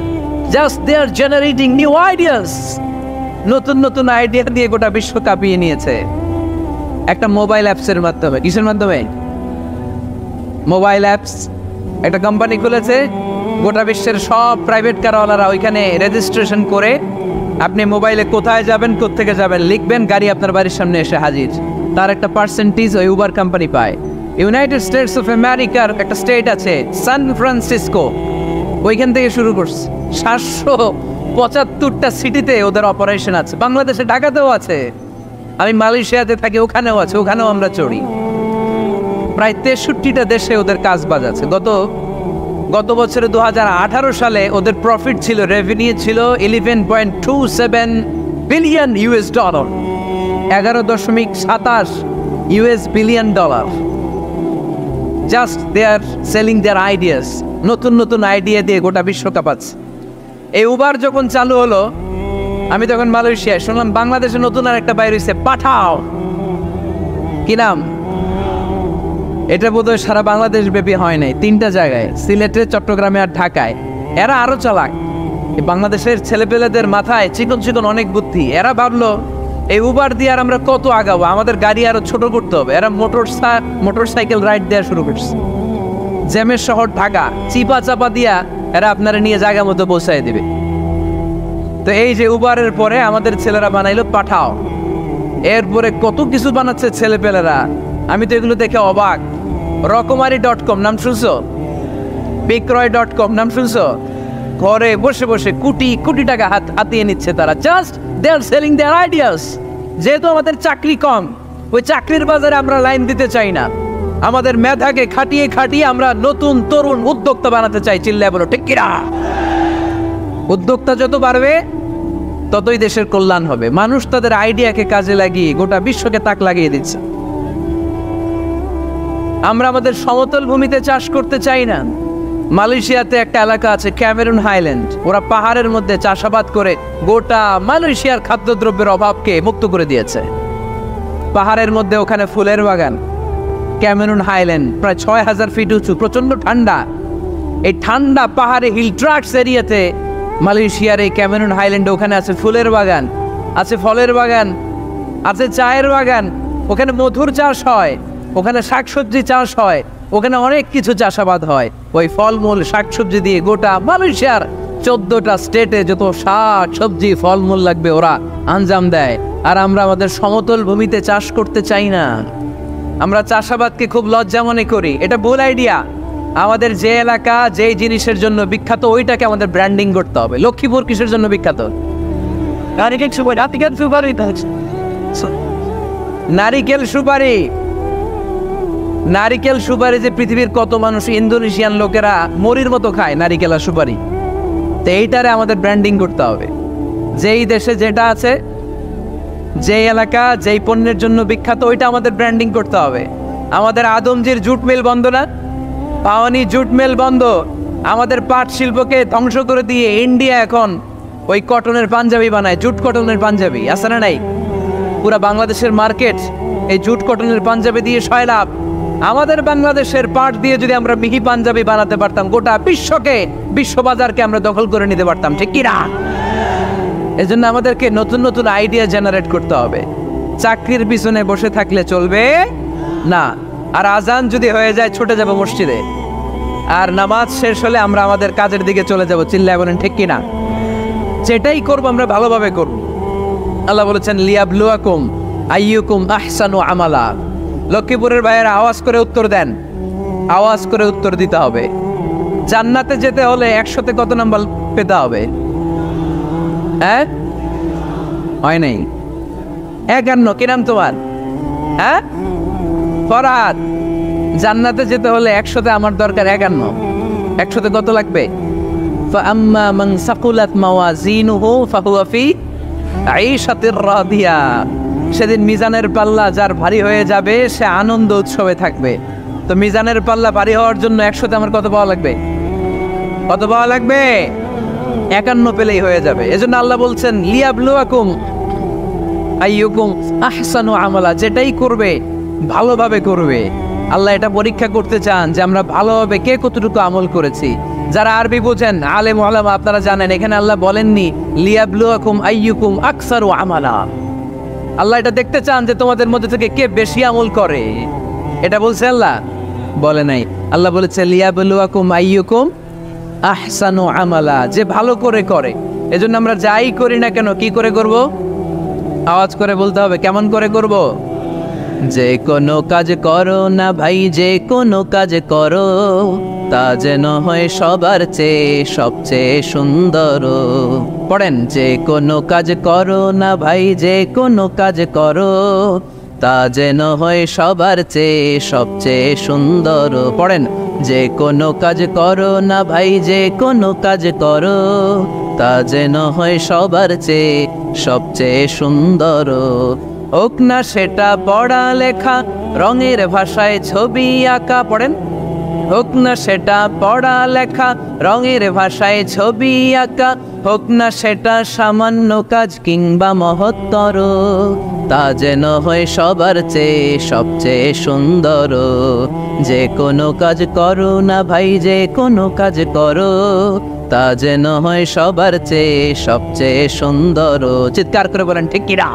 just they are generating new ideas. নতুন নতুন আইডিয়া দিয়ে গোটা বিশ্ব কাঁপিয়ে নিয়েছে একটা মোবাইল অ্যাপসের মাধ্যমে। কিসের মাধ্যমে? Mobile apps. একটা কোম্পানি খুলেছে, গোটা বিশ্বের সব প্রাইভেট কারওয়ালারা ওইখানে রেজিস্ট্রেশন করে আপনি মোবাইলে কোথায় যাবেন, কোত্থেকে যাবেন লিখবেন, গাড়ি আপনার বাড়ির সামনে এসে হাজির। তার একটা পার্সেন্টেজ ওই উবার কোম্পানি পায়। ইউনাইটেড স্টেটস অফ আমেরিকার একটা স্টেট আছে সান ফ্রান্সিসকো, ওইখান থেকে শুরু করছে। 775টা সিটিতে ওদের অপারেশন আছে। বাংলাদেশে ঢাকাতেও আছে। আমি মালয়েশিয়াতে থাকি, ওখানেও আছে, ওখানেও আমরা চড়ি। প্রায় 63টা দেশে ওদের কাজ বাজ আছে। গত বছরে 2018 সালে ওদের প্রফিট ছিল, রেভিনিউ ছিল 11.27 billion US dollar, 11.27 US billion dollar. Just they are selling their ideas. নতুন নতুন আইডিয়া দিয়ে গোটা বিশ্ব কাঁপাচ্ছে। এই উবার যখন চালু হলো, আমি তখন মালয়েশিয়ায়, শুনলাম বাংলাদেশে নতুন আর একটা বাইর হয়েছে, পাঠাও। কি নাম? এটা বোধহয় সারা বাংলাদেশ ব্যাপী হয় নাই, 3টা জায়গায়, সিলেটে, চট্টগ্রামে আর ঢাকায়। এরা আরো চালাক। বাংলাদেশের ছেলেপেলেদের মাথায় চিকন চিকন অনেক বুদ্ধি। এরা ভাবলো এই উবার দিয়ে আর আমরা কত আগাবো, আমাদের গাড়ি আরো ছোট করতে হবে। এরা মোটরসাইকেল রাইড দেওয়া শুরু করছে। জ্যামের শহর ঢাকা, চিপা চাপা দিয়া এরা আপনারা নিয়ে জায়গা মতো পৌঁছায় দিবে। তো এই যে উবারের পরে আমাদের ছেলেরা বানাইলো পাঠাও। এরপরে কত কিছু বানাচ্ছে ছেলেপেলেরা, আমি তো এগুলো দেখে অবাক। রকমারি.com নাম শুনছো? বিক্রয়.com নাম শুনছো? ঘরে বসে বসে কোটি কোটি টাকা হাতিয়ে নিচ্ছে তারা। Just they are selling their ideas. যেহেতু আমাদের চাকরি কম, ওই চাকরির বাজারে আমরা লাইন দিতে চাই না। আমাদের মেধাকে খাটিয়ে খাটিয়ে আমরা নতুন তরুণ উদ্যোক্তা বানাতে চাই। চিল্লায় বলো ঠিক কিনা? উদ্যোক্তা যত বাড়বে ততই দেশের কল্যাণ হবে। মানুষ তাদের আইডিয়াকে কাজে লাগিয়ে গোটা বিশ্বকে তাক লাগিয়ে দিচ্ছে। আমরা আমাদের সমতল ভূমিতে চাষ করতে চাই না। মালয়েশিয়াতে একটা এলাকা আছে ক্যামেরুন হাইল্যান্ড, ওরা পাহাড়ের মধ্যে চাষাবাদ করে গোটা মালয়েশিয়ার খাদ্যদ্রব্যের অভাবকে মুক্ত করে দিয়েছে। পাহাড়ের মধ্যে ওখানে ফুলের বাগান, ক্যামেরুন হাইল্যান্ড প্রায় 6000 ফিট উঁচু, প্রচন্ড ঠান্ডা। এই ঠান্ডা পাহাড়ে হিল ট্রাক্টস এরিয়াতে মালয়েশিয়ার এই ক্যামেরুন হাইল্যান্ডে ওখানে আছে ফুলের বাগান, আছে ফলের বাগান, আছে চায়ের বাগান, ওখানে মধুর চাষ হয়, ওখানে শাকসবজি চাষ হয়, ওখানে অনেক কিছু চাষাবাদ হয়। ওই ফলমূল শাকসবজি দিয়ে গোটা মালয়েশিয়ার 14টা স্টেটে যত শাক সবজি ফলমূল লাগবে ওরা আঞ্জাম দেয়। আর আমরা আমাদের সমতল ভূমিতে চাষ করতে চাই না। আমরা চাষাবাদকে খুব লজ্জা মনে করি, এটা ভুল আইডিয়া। আমাদের যে এলাকা যেই জিনিসের জন্য বিখ্যাত ওইটাকে আমাদের ব্র্যান্ডিং করতে হবে। লক্ষ্মীপুর কিসের জন্য বিখ্যাত? নারিকেল সুপারি। নারিকেল সুপারি যে পৃথিবীর কত মানুষ, ইন্দোনেশিয়ান লোকেরা মরির মতো খায় নারিকেল আর সুপারি। তো এইটারে আমাদের ব্র্যান্ডিং করতে হবে। যেই দেশে যেটা আছে, যেই এলাকা যেই পণ্যের জন্য বিখ্যাত ওইটা আমাদের ব্র্যান্ডিং করতে হবে। আমাদের আদমজির জুট মিল বন্ধ না? পাওয়ানি জুট মিল বন্ধ। আমাদের পাট শিল্পকে ধ্বংস করে দিয়ে ইন্ডিয়া এখন ওই কটনের পাঞ্জাবি বানায়, জুট কটনের পাঞ্জাবি। আছে না নাই? পুরা বাংলাদেশের মার্কেট এই জুট কটনের পাঞ্জাবি দিয়ে সয়লাভ। আমাদের বাংলাদেশের পাট দিয়ে যদি আমরা মিহি পাঞ্জাবি বানাতে পারতাম, গোটা বিশ্বকে, বিশ্ববাজারকে আমরা দখল করে নিতে পারতাম। ঠিক কিনা? এজন্য আমাদেরকে নতুন নতুন আইডিয়া জেনারেট করতে হবে। চাকরির পিছনে বসে থাকলে চলবে না। আর আজান যদি হয়ে যায় ছুটে যাব মসজিদে, আর নামাজ শেষ হলে আমরা আমাদের কাজের দিকে চলে যাব। চিল্লায় বলেন ঠিক কিনা? যেটাই করবো আমরা ভালোভাবে করব। আল্লাহ বলেছেন লিয়াবলুয়াকুম আইয়ুকুম আহসানু আমালা। লক্ষ্মীপুরের ভাইয়েরা আওয়াজ করে উত্তর দেন, আওয়াজ করে উত্তর দিতে হবে। জান্নাতে যেতে হলে 100তে কত নাম্বার পেতে হবে? হ্যাঁ, হয় নাই 51। কি নাম তোমার? হ্যাঁ, ফরহাদ। জান্নাতে যেতে হলে 100তে আমার দরকার 51। 100তে কত লাগবে? ফাআম্মা মান সাকুলাত মাওয়াজিনুহু ফাহুয়া ফি আইশাতির রাদিয়া। সেদিন মিজানের পাল্লা যার ভারী হয়ে যাবে সে আনন্দ উৎসবে থাকবে। তো মিজানের পাল্লা ভারী হওয়ার জন্য 100তে আমার কত পাওয়া লাগবে? কত পাওয়া লাগবে? 51 পেলেই হয়ে যাবে। এজন্য আল্লাহ বলছেন লিয়াবলুয়াকুম আইয়ুকুম আহসানু আমালা। যেটাই করবে ভালোভাবে করবে। আল্লাহ এটা পরীক্ষা করতে চান যে আমরা ভালোভাবে কে কতটুকু আমল করেছি। যারা আরবি বোঝেন আলেম ওলামা আপনারা জানেন, এখানে আল্লাহ বলেননি লিয়াবলুয়াকুম আইয়ুকুম আকসারু আমালা। আল্লাহ এটা দেখতে চান যে তোমাদের মধ্যে থেকে কে বেশি আমল করে। এটা বলছে আল্লাহ? বলে নাই। আল্লাহ বলেছে লিয়াবলুয়াকুম আইয়ুকুম আহসানু আমালা, যে ভালো করে করে। এজন্য আমরা যাই করি না কেন কি করে করব? আওয়াজ করে বলতে হবে। কেমন করে করব? যে কোনো কাজ করো না ভাই, যে কোনো কাজ করো তা যেন হয় সবার চেয়ে সবচেয়ে সুন্দর। পড়েন, যে কোনো কাজ করো না ভাই, যে কোনো কাজ করো তা যেন হয় সবার চেয়ে সবচেয়ে সুন্দর। পড়েন, যে কোনো কাজ করো না ভাই, যে কোনো কাজ করো তা যেন হয় সবার চেয়ে সবচেয়ে সুন্দর। হোক না সেটা পড়া লেখা, রঙের ভাষায় ছবি আঁকা। পড়েন, হোক না সেটা পড়া লেখা, রঙের ভাষায় ছবি আঁকা। হোক না সেটা সামান্য কাজ কিংবা মহত্তর, তা যেন হয় সবার চেয়ে সবচেয়ে সুন্দর। যে কোনো কাজ করো না ভাই, যে কোনো কাজ করো তা যেন হয় সবার চেয়ে সবচেয়ে সুন্দর। চিৎকার করে বলেন ঠিক কিনা?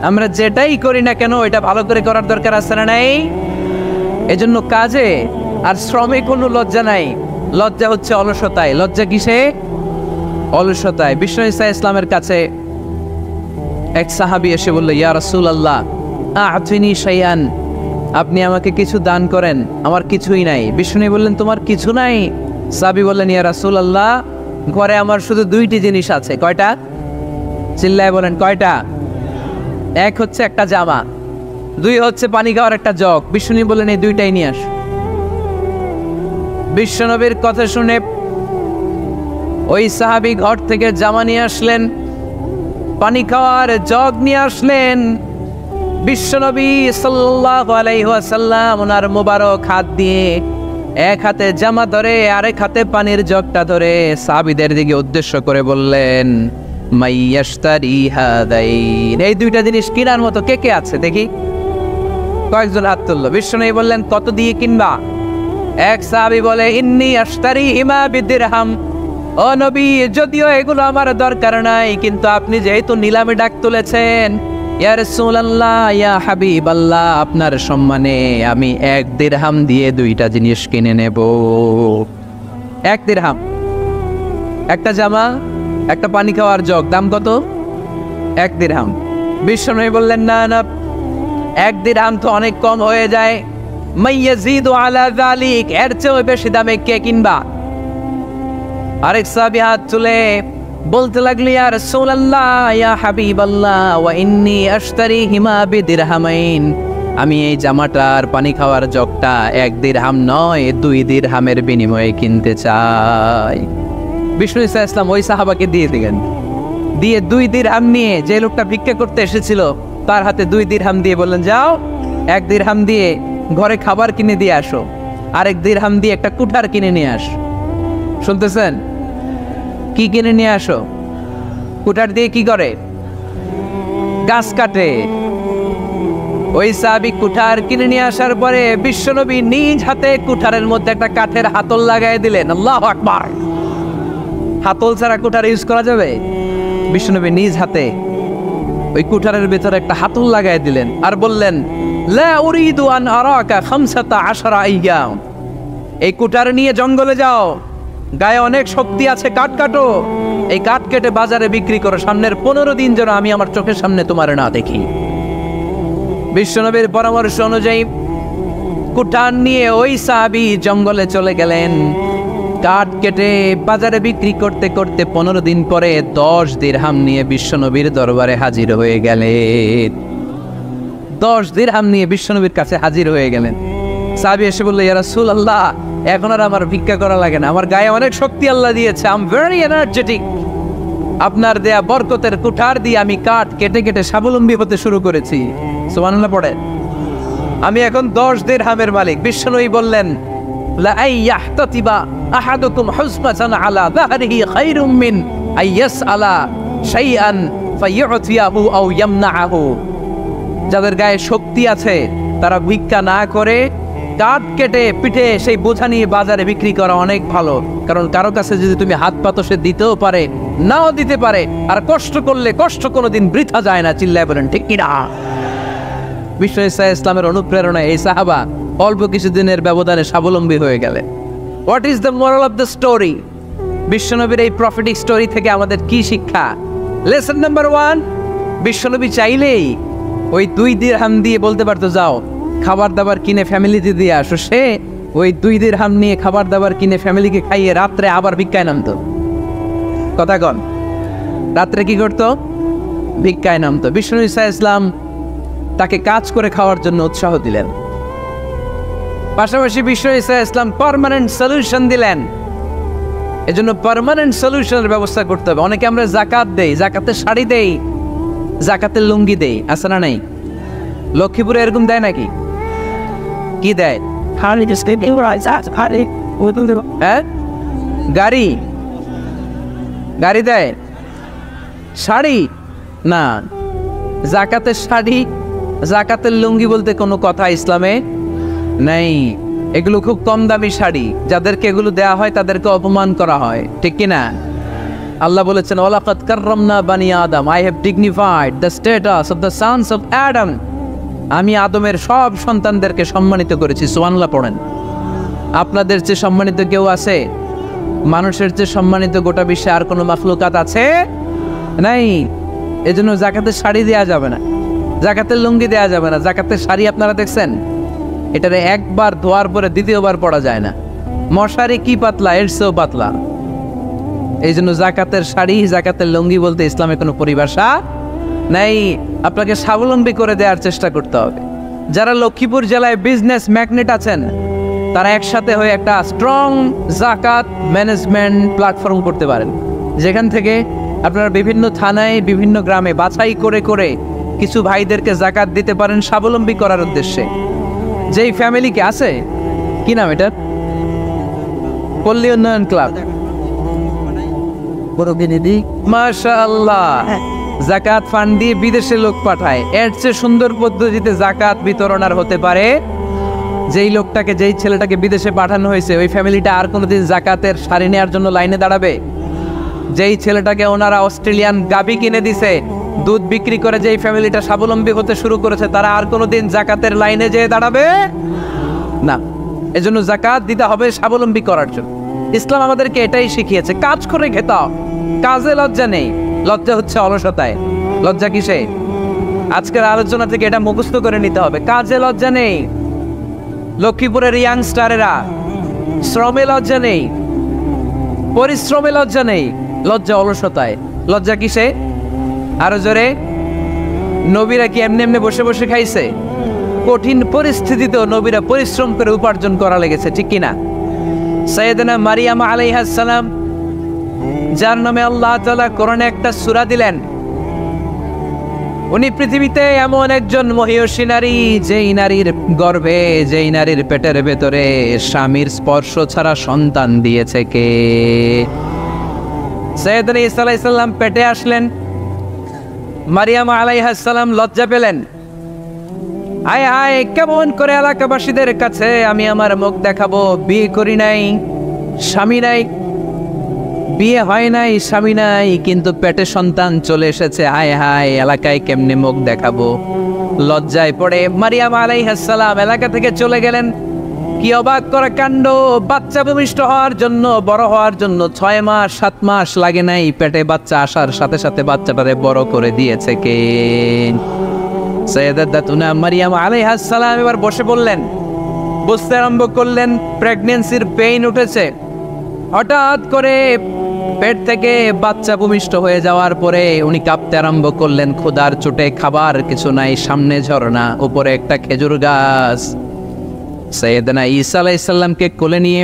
আমরা যেটাই করি না কেন এটা ভালো করে করার দরকার আছে না নাই? এজন্য কাজে আর শ্রমে কোনো লজ্জা নাই। লজ্জা হচ্ছে অলসতায়। লজ্জা কিসে? অলসতায়। বিষ্ণু ইসা ইসলামের কাছে এক সাহাবী এসে বলল, ইয়া রাসূলুল্লাহ আ'তিনি শাইআন, আপনি আমাকে কিছু দান করেন, আমার কিছুই নাই। বিষ্ণু বললেন, তোমার কিছু নাই? সাহাবী বললেন, ইয়া রাসূলুল্লাহ ঘরে আমার শুধু 2টি জিনিস আছে। কয়টা? চিল্লায় বলেন কয়টা? এক হচ্ছে একটা জামা, দুই হচ্ছে পানি খাওয়ার একটা জগ। বিশ্বনবী বললেন এই দুইটাই নিয়ে আস। বিশ্বনবীর কথা শুনে ওই সাহাবী ঘর থেকে জামা নিয়ে আসলেন, পানি খাওয়ার জগ নিয়ে আসলেন। বিশ্বনবী সাল্লাল্লাহু আলাইহি ওয়াসাল্লাম ওনার মোবারক হাত দিয়ে এক হাতে জামা ধরে আরেক হাতে পানির জগটা ধরে সাহাবীদের দিকে উদ্দেশ্য করে বললেন, মাইয়াশতারি হাদাইন, এই দুইটা জিনিস কেনার মতো কে কে আছে দেখি। কয়েকজন হাত তুললো। বিশ্বনবী বললেন, কত দিয়ে কিনবা? এক সাহাবী বলে, ইন্নী আশতারি হিমা বিদিরহাম। ও নবী, যদিও এগুলো আমার দরকার নাই, কিন্তু আপনি যেহেতু নিলামে ডাক তুলেছেন, ইয়া রাসূলুল্লাহ, ইয়া হাবিবাল্লাহ, আপনার সম্মানে আমি 1 দিরহাম দিয়ে দুইটা জিনিস কিনে নেব। 1 দিরহাম, একটা জামা, একটা পানি খাওয়ার জগ, দাম কত? 1 দিরহাম। বিশ্বনবী বললেন, না না, 1 দিরহাম তো অনেক কম হয়ে যায়। মাইয়াজিদু আলা যালিক, এর চেয়ে বেশি দামে কে কিনবা? আরেক সাহাবী হাত তুলে বলতে লাগলো, ইয়া রাসূলুল্লাহ, ইয়া হাবিবাল্লাহ, ওয়া ইন্নী আশতারি হিমা বিদিরহামাইন, আমি এই জামাটার পানি খাওয়ার জগটা 1 দিরহাম নয় 2 দিরহামের বিনিময়ে কিনতে চাই। বিষ্ণু ইসা ইসলাম ওই সাহাবাকে দিয়ে দিলেন। দিয়ে 2 দিরহাম নিয়ে যে লোকটা ভিক্ষা করতে এসেছিল তার হাতে 2 দিরহাম দিয়ে বললেন, যাও 1 দিরহাম দিয়ে ঘরে খাবার কিনে দিয়ে আসো, আরেক দিরহাম দিয়ে একটা কুঠার কিনে নিয়ে আস। শুনতেছেন? কি কিনে নিয়ে আসো? কুঠার দিয়ে কি করে? গাছ কাটে। ওই সাহাবী কুঠার কিনে নিয়ে আসার পরে বিশ্বনবী নিজ হাতে কুঠারের মধ্যে একটা কাঠের হাতল লাগাই দিলেন। আল্লাহু আকবার! হাতল ছাড়া কুঠার ইউজ করা যাবে? বিশ্বনবী নিজ হাতে ওই কুঠারের ভিতরে একটা হাতল লাগাই দিলেন আর বললেন, লা উরিদু আন আরাকা 15 আইয়াম, এই কুঠার নিয়ে জঙ্গলে যাও, গায়ে অনেক শক্তি আছে, কাঠ কাটো, এই কাঠ কেটে বাজারে বিক্রি করো, সামনের 15 দিন যেন আমি আমার চোখের সামনে তোমার না দেখি। বিশ্বনবীর পরামর্শ অনুযায়ী কুঠার নিয়ে ওই সাহাবী জঙ্গলে চলে গেলেন। কাঠ কেটে বাজারে বিক্রি করতে করতে 15 দিন পরে 10 দিরহাম নিয়ে বিশ্বনবীর দরবারে হাজির হয়ে গেলেন। 10 দিরহাম নিয়ে বিশ্বনবীর কাছে হাজির হয়ে গেলেন। সাহাবী এসে বলল, ইয়া রাসূলুল্লাহ, এখন আর আমার ভিক্ষা করা লাগে না, আমার গায়ে অনেক শক্তি আল্লাহ দিয়েছে, আই এম ভেরি এনার্জেটিক। আপনার দেয়া বরকতের কুঠার দিয়ে আমি কাঠ কেটে কেটে স্বাবলম্বী হতে শুরু করেছি। সুবহানাল্লাহ পড়ে। আমি এখন 10 দিরহামের মালিক। বিশ্বনবী বললেন, লা আইয়াহতাতিবা আহাদুকুম হুসমাতান আলা যাহরিহি খায়রুম মিন আইয়াসআলা শাইআন ফায়ু'তিয়াহু আও ইয়ামনাহু। যাদের গায়ে শক্তি আছে তারা ভিক্ষা না করে কাঠ কেটে পিঠে সেই বোঝা নিয়ে বাজারে বিক্রি করা অনেক ভালো, কারণ কারো কাছে যদি তুমি হাত পাতো সে দিতেও পারে, নাও দিতে পারে, আর কষ্ট করলে কষ্ট কোনোদিন বৃথা যায় না। চিল্লায় বলেন ঠিক কিনা? বিষ্ণু ইসা ইসলামের অনুপ্রেরণায় এই সাহাবা অল্প কিছুদিনের ব্যবধানে স্বাবলম্বী হয়ে গেলেন। What is the moral of the story? বিশ্বনবীর এই প্রফেটিক স্টোরি থেকে আমাদের কি শিক্ষা? লেসন নাম্বার 1, বিশ্বনবী চাইলেই ওই 2 দিরহাম দিয়ে বলতে পারতো, যাও খাবার দাবার কিনে ফ্যামিলিতে দিয়ে আসো। সে ওই 2 দিরহাম নিয়ে খাবার দাবার কিনে ফ্যামিলিকে খাইয়ে রাত্রে আবার ভিক্ষায় নামতো। কথা কন, রাত্রে কি করতো? ভিক্ষায় নামতো। বিষ্ণু ইসা ইসলাম তাকে কাজ করে খাওয়ার জন্য উৎসাহ দিলেন। পাশাপাশি বিষ্ণু ইসা ইসলাম পার্মানেন্ট সলিউশন দিলেন। এজন্য পার্মানেন্ট সলিউশনের ব্যবস্থা করতে হবে। অনেকে আমরা যাকাত দেই, যাকাতের শাড়ি দেই, যাকাতের লুঙ্গি দেই, আছে না নাই? লক্ষ্মীপুরে এরকম দেয় নাকি? কি দেয়? হ্যাঁ, গাড়ি, গাড়ি দেয়। শাড়ি না, যাকাতের শাড়ি, যাকাতের লুঙ্গি বলতে কোনো কথা ইসলামে নেই। এগুলো খুব কম দামি শাড়ি, যাদেরকে এগুলো দেয়া হয় তাদেরকে অপমান করা হয়, ঠিক কিনা? আল্লাহ বলেছেন, ওয়ালাকাদ কাররামনা বানি আদম, I have dignified the status of the sons of Adam. আমি আদমের সব সন্তানদেরকে সম্মানিত করেছি। সুবহানাল্লাহ পড়েন। আপনাদের চেয়ে সম্মানিত কেউ আছে? মানুষের চেয়ে সম্মানিত গোটা বিশ্বে আর কোনো মাখলুকাত আছে? নাই। এজন্য যাকাতের শাড়ি দেয়া যাবে না, যাকাতের লুঙ্গি দেয়া যাবে না। যাকাতের শাড়ি আপনারা দেখছেন, এটারে একবার ধোয়ার পরে দ্বিতীয়বার পরা যায় না। মশারি কি পাতলা, এর চেয়েও পাতলা। এই জন্য যাকাতের শাড়ি, যাকাতের লুঙ্গি বলতে ইসলামে কোনো পরিভাষা নাই। আপনাকে স্বাবলম্বী করে দেওয়ার চেষ্টা করতে হবে। যারা লক্ষ্মীপুর জেলায় বিজনেস ম্যাগনেট আছেন, তারা একসাথে হয়ে একটা স্ট্রং জাকাত ম্যানেজমেন্ট প্ল্যাটফর্ম করতে পারেন, যেখান থেকে আপনারা বিভিন্ন থানায় বিভিন্ন গ্রামে বাছাই করে করে কিছু ভাইদেরকে জাকাত দিতে পারেন স্বাবলম্বী করার উদ্দেশ্যে। যেই ফ্যামিলিকে আছে, কি নাম এটা, পল্লী উন্নয়ন ক্লাব, মাশাআল্লাহ, জাকাত ফান্ড দিয়ে বিদেশে লোক পাঠায়। এর চেয়ে সুন্দর পদ্ধতিতে জাকাত বিতরণ আর হতে পারে? যেই লোকটাকে, যেই ছেলেটাকে বিদেশে পাঠানো হয়েছে, ওই ফ্যামিলিটা আর কোনোদিন জাকাতের শাড়ি নেওয়ার জন্য লাইনে দাঁড়াবে? যেই ছেলেটাকে ওনারা অস্ট্রেলিয়ান গাভী কিনে দিছে, দুধ বিক্রি করে যেই ফ্যামিলিটা স্বাবলম্বী হতে শুরু করেছে, তারা আর কোনোদিন জাকাতের লাইনে যেয়ে দাঁড়াবে না। এজন্য জাকাত দিতে হবে স্বাবলম্বী করার জন্য। ইসলাম আমাদেরকে এটাই শিখিয়েছে, কাজ করে খেতে। কাজে লজ্জা নেই, লজ্জা হচ্ছে অলসতায়। লজ্জা কিসে? আজকের আলোচনা থেকে এটা মুখস্থ করে নিতে হবে, কাজে লজ্জা নেই। লক্ষ্মীপুরের ইয়াংস্টারেরা শ্রমে লজ্জা নেই, পরিশ্রমে লজ্জা নেই, লজ্জা অলসতায়। লজ্জা কিসে? আরো জোরে। নবীরা কি এমনি এমনি বসে বসে খাইছে? কঠিন পরিস্থিতিতেও নবীরা পরিশ্রম করে উপার্জন করা লেগেছে, ঠিক কিনা? সাইয়েদনা মারিয়াম আলাইহিস সালাম, যার নামে আল্লাহ তাআলা কোরআনে একটা সূরা দিলেন, উনি পৃথিবীতে এমন একজন মহিয়সী নারী, যেই নারীর গর্ভে, যেই নারীর পেটের ভেতরে স্বামীর স্পর্শ ছাড়া সন্তান দিয়েছে কে? সাইয়েদনা ঈসা আলাইহিস সালাম পেটে আসলেন। মারিয়াম আলাইহিস সালাম লজ্জা পেলেন, আয় আয় কেমন করে এলাকাবাসীদের কাছে আমি আমার মুখ দেখাবো? বিয়ে করি নাই, স্বামী নাই, বিয়ে হয় নাই, স্বামী নাই, কিন্তু পেটে সন্তান চলে এসেছে, হায় হায় এলাকায় কেমনে মুখ দেখাবো? লজ্জায় পড়ে মারিয়াম আলাইহিস সালাম এলাকা থেকে চলে গেলেন। কি অবাক করা কাণ্ড! বাচ্চা ভূমিষ্ঠ হওয়ার জন্য, বড় হওয়ার জন্য 6 মাস 7 মাস লাগে নাই, পেটে বাচ্চা আসার সাথে সাথে বাচ্চাটারে বড় করে দিয়েছে কে? সাইয়েদাতুনা মারিয়াম আলাইহিস সালাম এবার বসে বললেন, বুঝতে আরম্ভ করলেন প্রেগন্যান্সির পেইন উঠেছে। হঠাৎ করে পেট থেকে বাচ্চা ভূমিষ্ঠ হয়ে যাওয়ার পরে উনি কাঁপতে আরম্ভ করলেন, ক্ষুধার চোটে, খাবার কিছু নাই, সামনে ঝর্ণা, উপরে একটা খেজুর গাছ। সাইয়েদনা ঈসা আলাইহিস সালামকে কোলে নিয়ে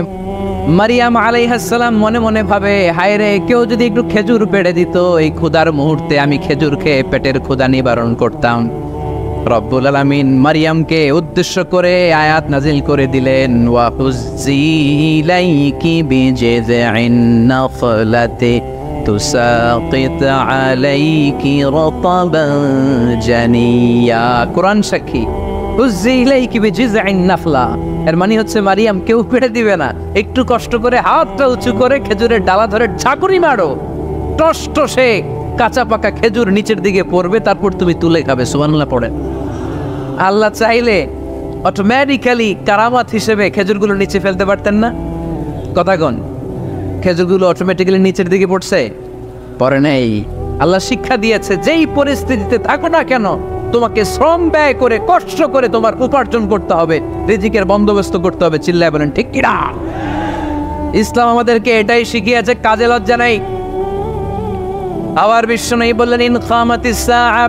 মারিয়াম আলাইহিস সালাম মনে মনে ভাবে, হায় রে, কেউ যদি একটু খেজুর পেড়ে দিত, এই ক্ষুধার মুহূর্তে আমি খেজুর খেয়ে পেটের ক্ষুধা নিবারণ করতাম। রব্বুল আলামিন মারিয়ামকে উদ্দেশ্য করে আয়াত নাজিল করে দিলেন, ওয়া হুজ্জি ইলাইকি বিজিযিন নাখলাতি তুসাকিত আলাইকি রাতাবান জানিয়া। কোরআন সাক্ষী, হুজ্জি ইলাইকি বিজিযিন নাখলা, এর মানে হচ্ছে মারিয়াম, কেউ পেড়ে দিবে না, একটু কষ্ট করে হাতটা উঁচু করে খেজুরের ডালা ধরে ঝাঁকুনি মারো, টসটসে কাঁচা পাকা খেজুর নিচের দিকে পড়বে, তারপর তুমি তুলে খাবে। সুবহানাল্লাহ পড়েন। আল্লাহ চাইলে অটোমেটিক্যালি কারামাত হিসেবে খেজুরগুলো নিচে ফেলতে পারতেন না? কথাগণ, খেজুরগুলো অটোমেটিক্যালি নিচের দিকে পড়ছে? পড়ে নাই। আল্লাহ শিক্ষা দিয়েছে, যেই পরিস্থিতিতে থাকো না কেন, তোমাকে শ্রম ব্যয় করে, কষ্ট করে তোমার উপার্জন করতে হবে, রিজিকের বন্দোবস্ত করতে হবে। চিল্লায় বলেন ঠিক কিনা? ইসলাম আমাদেরকে এটাই শিখিয়েছে, কাজে লজ্জা নাই। আবার বিশ্বনবী বললেন, ইন খামাতিস সাআ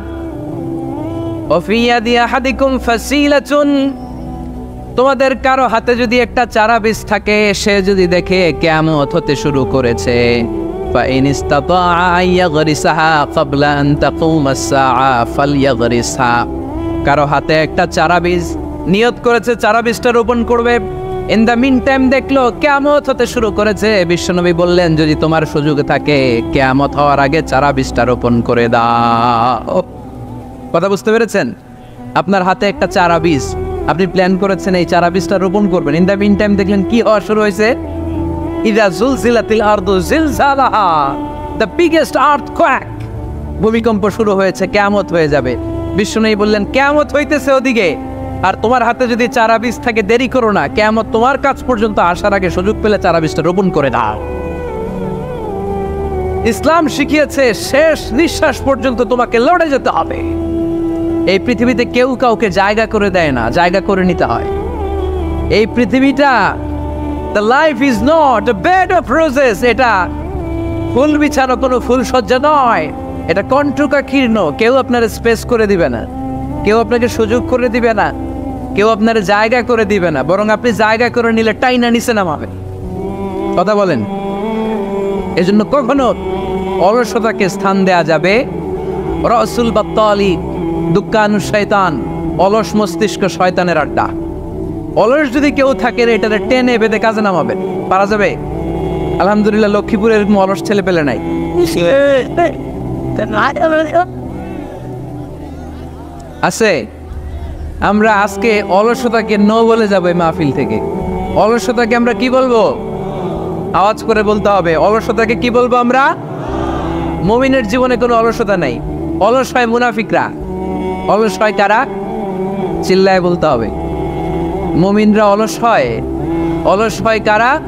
ওয়া ফি ইয়াদি আহাদিকুম ফাসিলাতুন, তোমাদের কারো হাতে যদি একটা চারা বীজ থাকে, সে যদি দেখে কিয়ামত হতে শুরু করেছে, ফা ইন ইসতাতাআ আইয়াগরিসাহা ক্বাবলা আন তাকুমাস সাআ ফালইয়াগরিসহা, কারো হাতে একটা চারা বীজ নিয়ত করেছে, চারা বীজটা রোপণ করবে, ইন দ্য মিন টাইম দেখলো কিয়ামত হতে শুরু করেছে, বিশ্বনবী বললেন, যদি তোমার সুযোগ থাকে কিয়ামত হওয়ার আগে চারা বীজটা রোপণ করে দাও। কথা বুঝতে পেরেছেন? আপনার হাতে একটা চারা বীজ, আপনি প্ল্যান করেছেন এই চারা বীজটা রোপণ করবেন, ইন দ্য মিন টাইম দেখলেন কি হওয়া শুরু হয়েছে, ইযা জুলজিলাতিল আরদু জিলজালাহা, দ্য বিগেস্ট আর্থকোয়েক, ভূমিকম্প শুরু হয়েছে, কিয়ামত হয়ে যাবে। বিশ্বনবী বললেন, কিয়ামত হইতেছে ওদিকে, আর তোমার হাতে যদি চারা বীজ থাকে, দেরি করো না, কিয়ামত তোমার কাছ পর্যন্ত আসার আগে সুযোগ পেলে চারা বীজটা রোপণ করে দাও। ইসলাম শিখিয়েছে শেষ নিঃশ্বাস পর্যন্ত তোমাকে লড়ে যেতে হবে। এই পৃথিবীতে কেউ কাউকে জায়গা করে দেয় না, জায়গা করে নিতে হয়। এই পৃথিবীটা, the life is not a bed of roses, এটা ফুল বিছানো কোনো ফুলসজ্জা নয়, এটা কণ্টকাকীর্ণ। কেউ আপনার স্পেস করে দিবে না, কেউ আপনাকে সুযোগ করে দিবে না। কেউ আপনার জায়গা করে দিবে না, বরং আপনি জায়গা করে নিলে টাইনা নিচে নামাবে। কথা বলেন। এজন্য কখনো অলসতাকে স্থান দেয়া যাবে। রসুল বাত্তালি দুঃখানু শয়তান, অলস মস্তিষ্ক শয়তানের আড্ডা। অলস যদি কেউ থাকে এটারে টেনে বেঁধে কাজে নামাবেন, পারা যাবে? আলহামদুলিল্লাহ লক্ষ্মীপুরে এরকম অলস ছেলে পেলে নাই। আছে। আমরা আজকে অলসতাকে নো বলে যাবো এই মাহফিল থেকে। অলসতাকে আমরা কি বলবো? আওয়াজ করে বলতে হবে। অলসতাকে কি বলবো আমরা? মুমিনের জীবনে কোনো অলসতা নাই। অলস হয় মুনাফিকরা। অলস হয় কারা? চিল্লায় বলতে হবে। মুমিনরা অলস হয়। অলস হয় কারা?